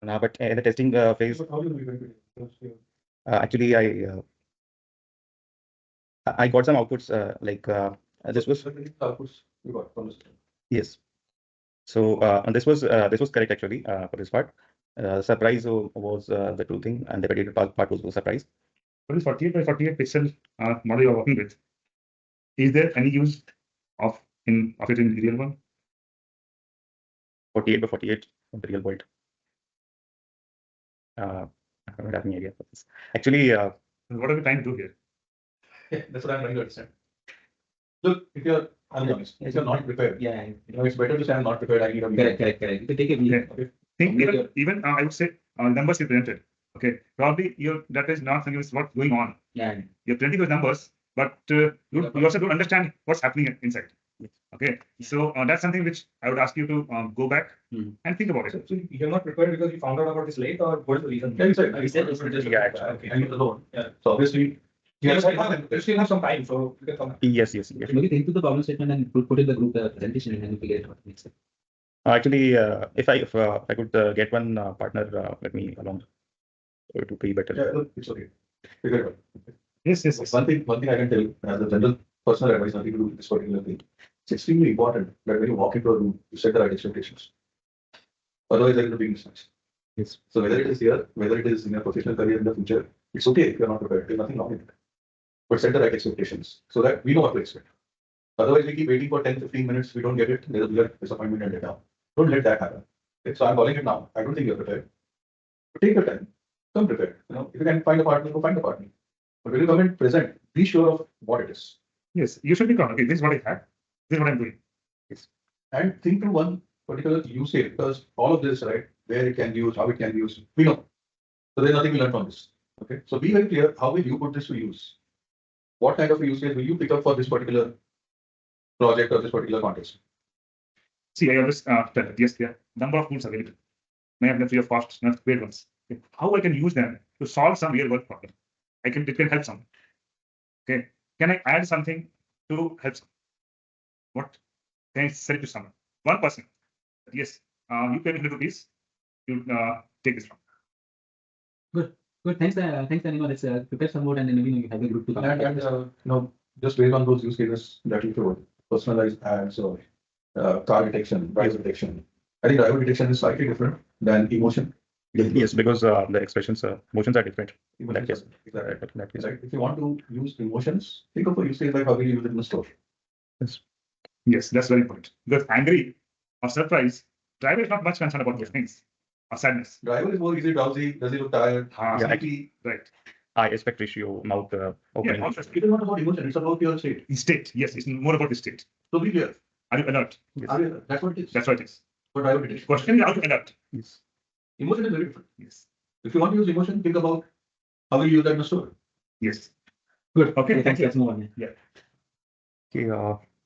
Speaker 2: But in the testing phase,
Speaker 1: But how do you make it?
Speaker 2: actually,
Speaker 13: I got some outputs this was
Speaker 5: outputs you got from this.
Speaker 13: yes. So and this was correct actually for this part. Surprise was the true thing, and the validated part was the surprise.
Speaker 4: For this 48 by 48 pixel model you're working with, is there any use of it in the real world?
Speaker 13: 48 by 48 in the real world. I don't have any idea for this. Actually,
Speaker 4: what are we trying to do here?
Speaker 5: Yeah, that's what I'm trying to understand. Look, if you're not prepared, it's better to say I'm not prepared. I need a meeting.
Speaker 1: Correct. You can take a meeting.
Speaker 4: Okay. Think even I would say numbers you presented. Okay, probably that is not something is what's going on.
Speaker 1: Yeah.
Speaker 4: You're presenting those numbers, but you also don't understand what's happening inside. Okay, so that's something which I would ask you to go back and think about it.
Speaker 9: So you're not prepared because you found out about this late, or what is the reason?
Speaker 5: Yeah, you said okay. I need the loan. Yeah. So obviously,
Speaker 9: you still have some time, so you can come.
Speaker 13: Yes.
Speaker 1: Maybe think to the problem statement and put in the group presentation and figure it out.
Speaker 13: Actually, if I could get one partner with me along, it would be better.
Speaker 5: Yeah, look, it's okay. Figure it out.
Speaker 4: Yes.
Speaker 5: One thing I can tell you as a general personal advice, nothing to do with this particular thing. It's extremely important that when you walk into a room, you set the right expectations. Otherwise, there will be mismatch.
Speaker 13: Yes.
Speaker 5: So whether it is here, whether it is in your professional career in the future, it's okay if you're not prepared. There's nothing wrong with it. But set the right expectations so that we know what to expect. Otherwise, we keep waiting for 10-15 minutes. We don't get it. There's a bigger disappointment and data. Don't let that happen. Okay? So I'm calling it now. I don't think you're prepared. But take your time. Come prepared. If you can find a partner, go find a partner. But when you come and present, be sure of what it is.
Speaker 4: Yes, you should be confident. Okay, this is what I have. This is what I'm doing.
Speaker 5: Yes. And think through one particular use case, because all of this, right, where it can be used, how it can be used, we know. So there's nothing we learn from this. Okay. So be very clear. How will you put this to use? What kind of a use case will you pick up for this particular project or this particular context?
Speaker 4: See, I always tell that yes, there are number of tools available. May have been free of cost, not great ones. Okay. How I can use them to solve some real world problem? It can help some. Okay. Can I add something to help some? What can I sell it to someone? One person. Yes, you pay me 100 rupees. You take this from.
Speaker 1: Good. Thanks, Anima. Let's prepare some more and then you have a group to
Speaker 5: And just based on those use cases that you showed, personalized ads or car detection, driver detection. I think driver detection is slightly different than emotion.
Speaker 13: Yes, because the expressions, emotions are different.
Speaker 5: Exactly. If you want to use emotions, think of a use case like how we use it in the store.
Speaker 4: Yes, that's very important. Because angry or surprise, driver is not much concerned about those things. Or sadness.
Speaker 5: Driver is more easy, drowsy, does he look tired?
Speaker 4: Right.
Speaker 13: Eye aspect ratio, mouth opening.
Speaker 4: Yeah,
Speaker 5: it is not about emotion, it's about your state.
Speaker 4: State, yes, it's more about the state.
Speaker 5: So be clear.
Speaker 4: Are you alert?
Speaker 5: Yes. That's what it is.
Speaker 4: That's what it is.
Speaker 5: For driver detection.
Speaker 4: Question is how to alert.
Speaker 13: Yes.
Speaker 5: Emotion is very different.
Speaker 4: Yes.
Speaker 5: If you want to use emotion, think about how will you use that in the store.
Speaker 4: Yes.
Speaker 1: Good.
Speaker 4: Okay,
Speaker 1: thanks. Let's move on.
Speaker 4: Yeah.
Speaker 13: Okay,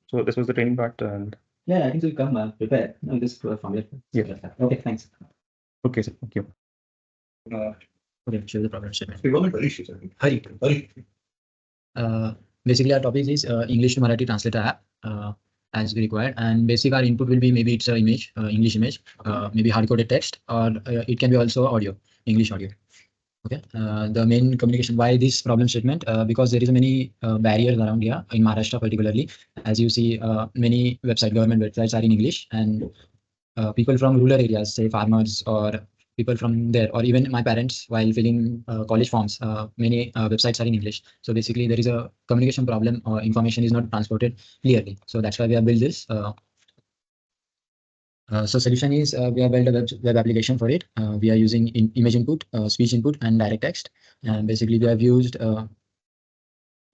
Speaker 13: so this was the training part, and
Speaker 1: yeah, I think so. Come prepared. No, just from here.
Speaker 13: Yeah.
Speaker 1: Okay, thanks.
Speaker 13: Okay, sir. Thank you.
Speaker 14: Okay, show the problem statement.
Speaker 5: Hurry.
Speaker 14: Basically, our topic is English to Marathi translator app as we required, and basic our input will be maybe it's a image, English image, maybe hard coded text, or it can be also audio, English audio. Okay. The main communication, why this problem statement? Because there is many barriers around here in Maharashtra particularly. As you see, many government websites are in English, and people from rural areas, say farmers or people from there, or even my parents, while filling college forms, many websites are in English. So basically, there is a communication problem. Information is not transported clearly. So that's why we have built this. So solution is we have built a web application for it. We are using image input, speech input, and direct text. And basically, we have used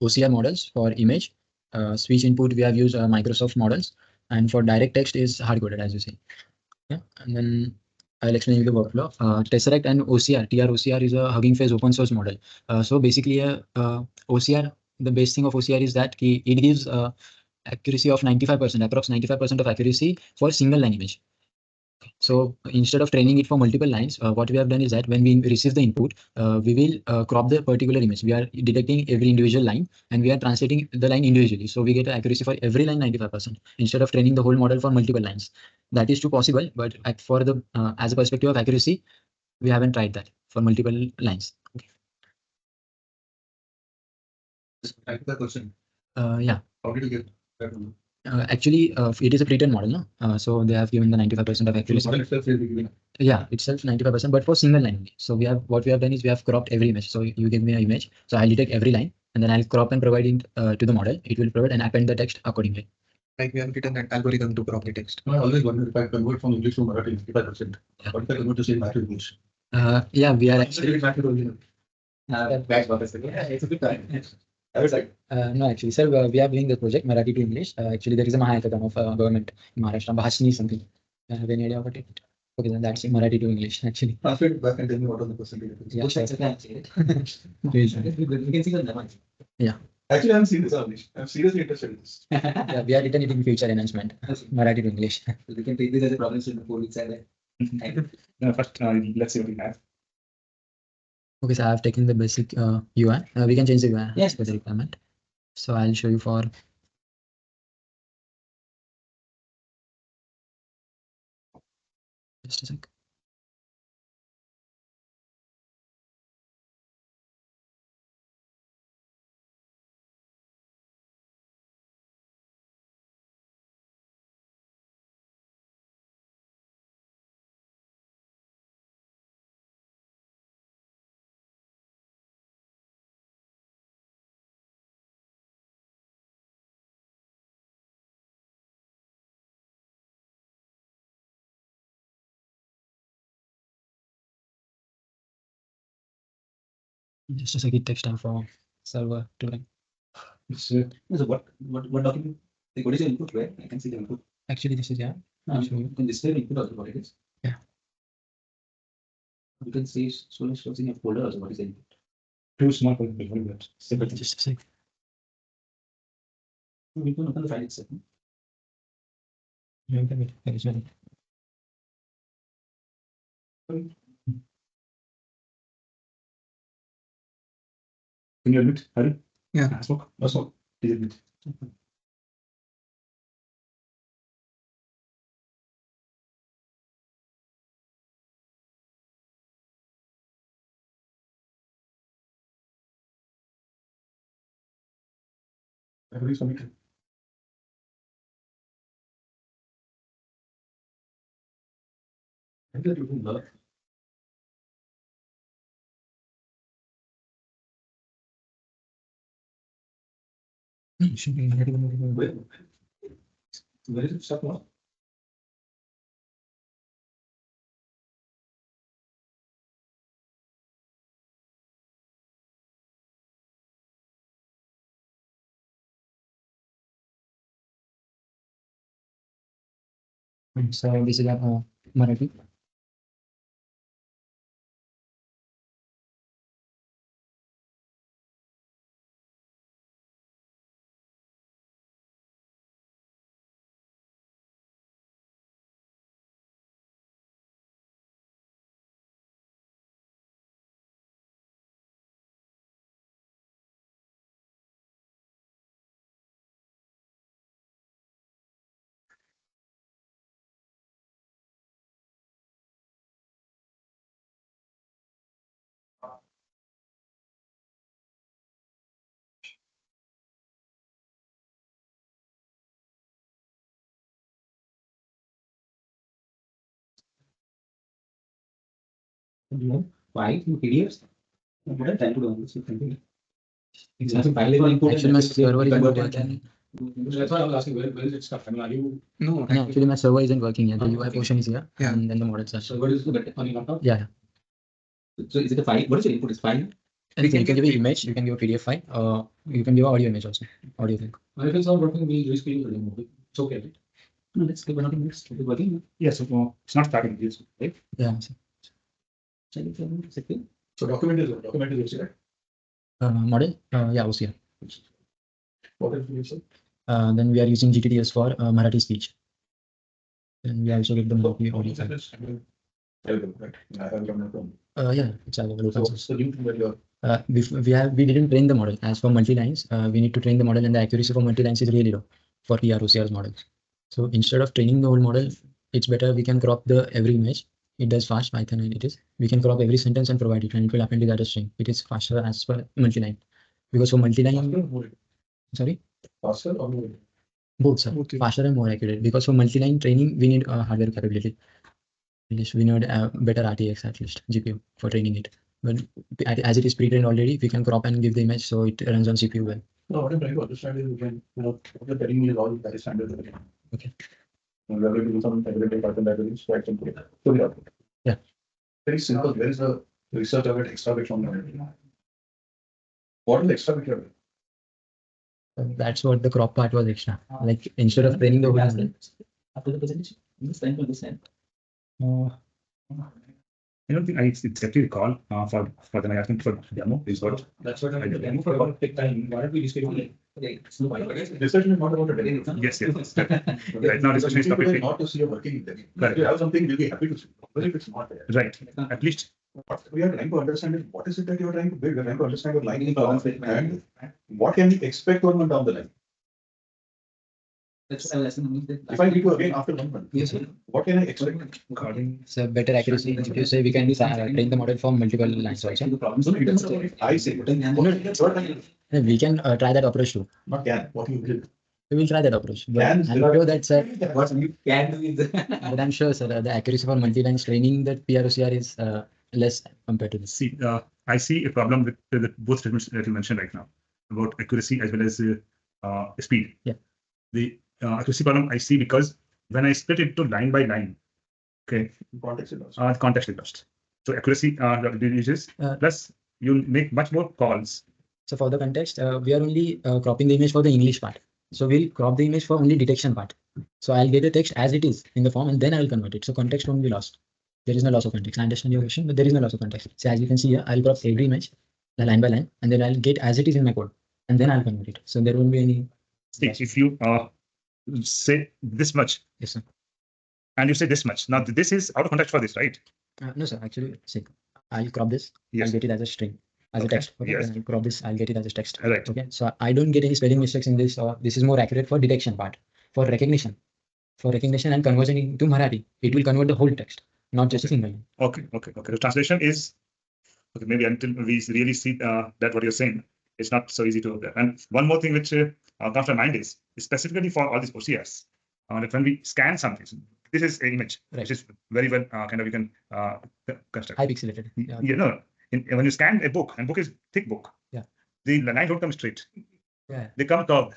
Speaker 14: OCR models for image. Speech input, we have used Microsoft models. And for direct text is hard-coded, as you see. Yeah. And then I'll explain you the workflow. Tesseract and OCR, TR-OCR is a Hugging Face open source model. So basically, OCR, the base thing of OCR is that it gives accuracy of 95%, approx 95% of accuracy for single line image. So instead of training it for multiple lines, what we have done is that when we receive the input, we will crop the particular image. We are detecting every individual line and we are translating the line individually. So we get accuracy for every line 95% instead of training the whole model for multiple lines. That is too possible, but for the as a perspective of accuracy, we haven't tried that for multiple lines. Okay.
Speaker 5: I think the question.
Speaker 14: Yeah.
Speaker 5: How did you get that number?
Speaker 14: Actually, it is a pre-trained model, no? So they have given the 95% of accuracy.
Speaker 5: Model itself will be given.
Speaker 14: Yeah, itself 95%, but for single line only. So what we have done is we have cropped every image. So you give me an image, so I'll detect every line, and then I'll crop and provide it to the model. It will provide and append the text accordingly.
Speaker 9: Like we have written an algorithm to crop the text.
Speaker 5: I always wonder if I convert from English to Marathi 95%. What if I convert to say Marathi to English?
Speaker 14: Yeah, we are actually.
Speaker 5: Back to original.
Speaker 14: It's a good time. No, actually, sir, we are doing the project Marathi to English. Actually, there is a Mahayakathon of government in Maharashtra, Bhashni something. Have any idea about it? Okay, then that's Marathi to English, actually.
Speaker 5: Translate it back and tell me what was the percentage.
Speaker 14: Yeah, sure. Please. We can see the yeah.
Speaker 5: Actually, I haven't seen this, Anish. I'm seriously interested in this.
Speaker 14: Yeah, we are written it in future enhancement. Marathi to English.
Speaker 1: We can take this as a problem statement before we say that. First, let's see what we have.
Speaker 14: Okay, so I have taken the basic UI. We can change the UI
Speaker 1: yes,
Speaker 14: for the requirement. So I'll show you for. Just a sec. Just a second, text time for server to run.
Speaker 1: So what document? Like, what is your input? Where I can see the input.
Speaker 14: Actually, this is yeah.
Speaker 1: You can display the input also what it is.
Speaker 14: Yeah.
Speaker 1: You can see shows in your folder also what is the input. Too small for that.
Speaker 14: Just a sec.
Speaker 1: We can open the file itself.
Speaker 14: Yeah, there is one.
Speaker 1: Can you admit? Hurry.
Speaker 9: Yeah.
Speaker 1: Smoke. No smoke. Please admit.
Speaker 5: Everybody submitted. I think you can learn.
Speaker 14: Should be ready.
Speaker 5: Where is it stuck now?
Speaker 14: So this is Marathi.
Speaker 1: Why in PDFs? What I'm trying to do this. Actually,
Speaker 14: my server isn't working.
Speaker 5: That's why I was asking where is it stuck? I mean, are you?
Speaker 9: No,
Speaker 14: No, actually my server isn't working yet. The UI
Speaker 5: Okay.
Speaker 14: portion is here,
Speaker 9: Yeah.
Speaker 14: and then the models are.
Speaker 1: So what is the on your laptop?
Speaker 14: Yeah.
Speaker 1: So is it a file? What is your input? Is file?
Speaker 14: Anything. You can give an image. You can give a PDF file. You can give an audio image also. Audio thing.
Speaker 5: If it's not working, we'll rescreen the movie. It's okay, right?
Speaker 1: No, let's give another minute. Is it working?
Speaker 4: Yes, it's not starting this, right?
Speaker 14: Yeah.
Speaker 5: So document is OCR.
Speaker 14: Model. Yeah, OCR.
Speaker 5: What else do you say?
Speaker 14: Then we are using GTTS for Marathi speech. Then we also get the Marathi audio file.
Speaker 5: Right. I have no problem.
Speaker 14: Yeah, it's available.
Speaker 5: So what's the new thing that you're?
Speaker 14: We didn't train the model as for multi-lines. We need to train the model, and the accuracy for multi-lines is really low for OCR's models. So instead of training the whole model, it's better we can crop the every image. It does fast Python, and it is. We can crop every sentence and provide it, and it will append to that string. It is faster as per multi-line. because for multi-line, sorry,
Speaker 5: Faster or more?
Speaker 14: both, sir. Faster and more accurate, because for multi-line training we need hardware capability. At least we need a better RTX, at least GPU for training it. But as it is pre-trained already, we can crop and give the image so it runs on CPU well.
Speaker 5: No, what I'm trying to understand is when, what you're telling me is all very standard.
Speaker 14: Okay.
Speaker 5: And we are going to do some everyday pattern libraries, quite simple. So yeah.
Speaker 14: Yeah.
Speaker 5: Very simple. Where is the research of it extra bit from the What is the extra bit here?
Speaker 14: That's what the crop part was extra. Like instead of training the whole
Speaker 1: after the presentation, I'm just trying to understand.
Speaker 4: I don't think I exactly recall for the I think for demo is what
Speaker 1: That's what I demo for take time. Why don't we discuss it?
Speaker 5: Discussion is not about a demo.
Speaker 4: yes. Right now discussion is
Speaker 5: People
Speaker 4: topic.
Speaker 5: not to see a working demo.
Speaker 4: Correct.
Speaker 5: If you have something, we'll be happy to see. But if it's not there,
Speaker 4: Right. At least
Speaker 5: what we are trying to understand is what is it that you are trying to build. We are trying to understand your line and what can we expect down the line.
Speaker 1: That's what I was asking.
Speaker 5: If I need to again after 1 month,
Speaker 1: Yes, sir.
Speaker 5: what can I expect?
Speaker 14: So better accuracy. If you say we can train the model for multiple lines also.
Speaker 5: I say,
Speaker 14: We can try that approach too.
Speaker 5: not can. What you will.
Speaker 14: We will try that approach. But
Speaker 5: Can
Speaker 14: I'm sure that, sir,
Speaker 1: What you can do is
Speaker 14: but I'm sure, sir, the accuracy for multi-line training that PROCR is less compared to this.
Speaker 4: see I see a problem with both statements that you mentioned right now about accuracy as well as speed.
Speaker 14: Yeah.
Speaker 4: The accuracy problem I see because when I split it to line by line, okay,
Speaker 5: Context is lost.
Speaker 4: the context is lost. So accuracy reduces, plus you make much more calls.
Speaker 14: So for the context, we are only cropping the image for the English part. So we'll crop the image for only detection part. So I'll get the text as it is in the form and then I'll convert it. So context won't be lost. There is no loss of context. I understand your question, but there is no loss of context. So as you can see here, I'll crop every image line by line and then I'll get as it is in my code and then I'll convert it. So there won't be any.
Speaker 4: See, if you say this much,
Speaker 14: Yes, sir.
Speaker 4: and you say this much, now this is out of context for this, right?
Speaker 14: No, sir. Actually, see, I'll crop this.
Speaker 4: Yes.
Speaker 14: I'll get it as a string, as a
Speaker 4: Okay.
Speaker 14: text. Okay.
Speaker 4: Yes.
Speaker 14: Then I'll crop this. I'll get it as a text.
Speaker 4: Right.
Speaker 14: Okay. So I don't get any spelling mistakes in this. Or this is more accurate for detection part. For recognition and conversion into Marathi, it will convert the whole text, not just a single line.
Speaker 4: Okay. The translation is okay. Maybe until we really see that what you're saying, it's not so easy to do that. And one more thing which comes to mind is specifically for all these OCRs, that when we scan something, this is an image,
Speaker 14: Right.
Speaker 4: which is very well kind of you can construct.
Speaker 14: High pixelated. Yeah.
Speaker 4: You know, when you scan a book, and book is thick book,
Speaker 14: Yeah.
Speaker 4: the lines don't come straight.
Speaker 14: Yeah.
Speaker 4: They come curved.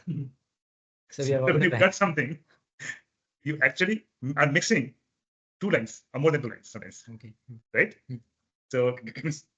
Speaker 14: So we have
Speaker 4: When you
Speaker 14: already
Speaker 4: cut something, you actually are mixing two lines or more than two lines sometimes,
Speaker 14: okay.
Speaker 4: right? So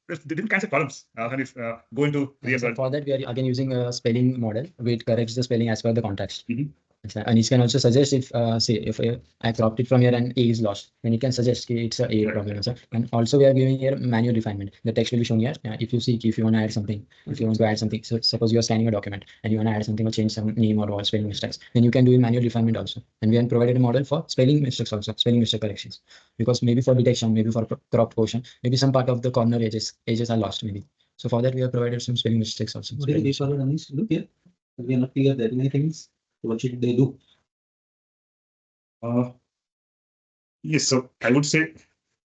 Speaker 4: they didn't cancel columns when you go into real
Speaker 14: So
Speaker 4: world.
Speaker 14: for that, we are again using a spelling model, which corrects the spelling as per the context.
Speaker 4: Mhm.
Speaker 14: And it can also suggest if, say, if I cropped it from here and A is lost, then it can suggest okay, it's a
Speaker 4: Right.
Speaker 14: problem. Also. And also we are giving here manual refinement. The text will be shown here. If you see, if you want to add something, if you want to add something, so suppose you are scanning a document and you want to add something or change some name or spelling mistakes, then you can do a manual refinement also. And we have provided a model for spelling mistakes also, spelling mistake corrections. Because maybe for detection, maybe for cropped portion, maybe some part of the corner edges are lost maybe. So for that, we have provided some spelling mistakes also.
Speaker 1: What is this for the look here? We are not clear that many things. What should they do?
Speaker 4: Yes, so I would say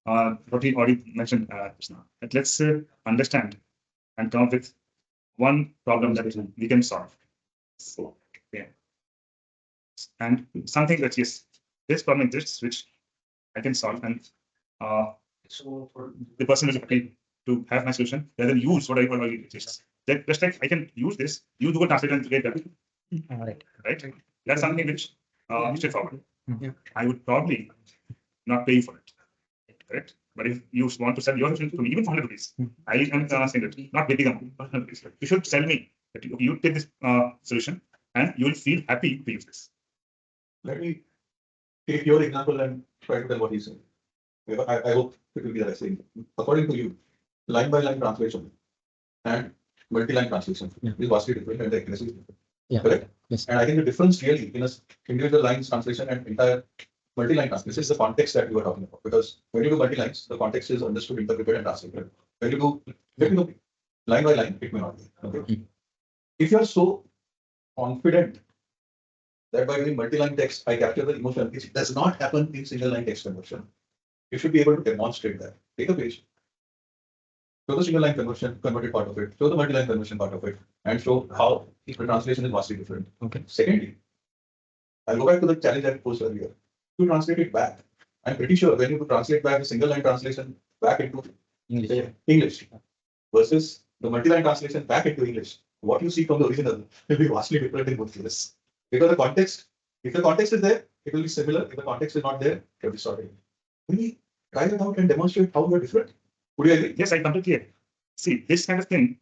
Speaker 4: what he already mentioned just now. But let's understand and come up with one problem that we can solve. So, yeah. And something that yes, this problem exists which I can solve, and so for the person is happy to have my solution rather than use what I already exists. That just like I can use this, use Google Translate and get that. Right. That's something which straightforward.
Speaker 14: Yeah.
Speaker 4: I would probably not pay you for it. Correct. But if you want to sell your solution to me, even for 100 rupees, I am saying that not bidding them. You should sell me that you take this solution and you will feel happy to use this.
Speaker 5: Let me take your example and try to tell what he's saying. I hope it will be the right thing. According to you, line by line translation and multi-line translation is vastly different and the accuracy is different.
Speaker 14: Yeah.
Speaker 5: Correct?
Speaker 14: Yes.
Speaker 5: And I think the difference really in a individual lines translation and entire multi-line translation is the context that you are talking about. Because when you do multi-lines, the context is understood, interpreted, and translated. When you do line by line, it may not be. Okay. If you are so confident that by doing multi-line text, I capture the emotion, which does not happen in single line text conversion, you should be able to demonstrate that. Take a page. show the single line converted part of it, show the multi-line conversion part of it, and show how the translation is vastly different.
Speaker 14: Okay.
Speaker 5: Secondly, I'll go back to the challenge I posed earlier. To translate it back, I'm pretty sure when you translate back the single line translation back into English versus the multi-line translation back into English, what you see from the original will be vastly different in both cases. Because the context, if the context is there, it will be similar. If the context is not there, it will be distorted. Will we try that out and demonstrate how we are different? Would you agree?
Speaker 4: Yes, I completely agree. See, this kind of thing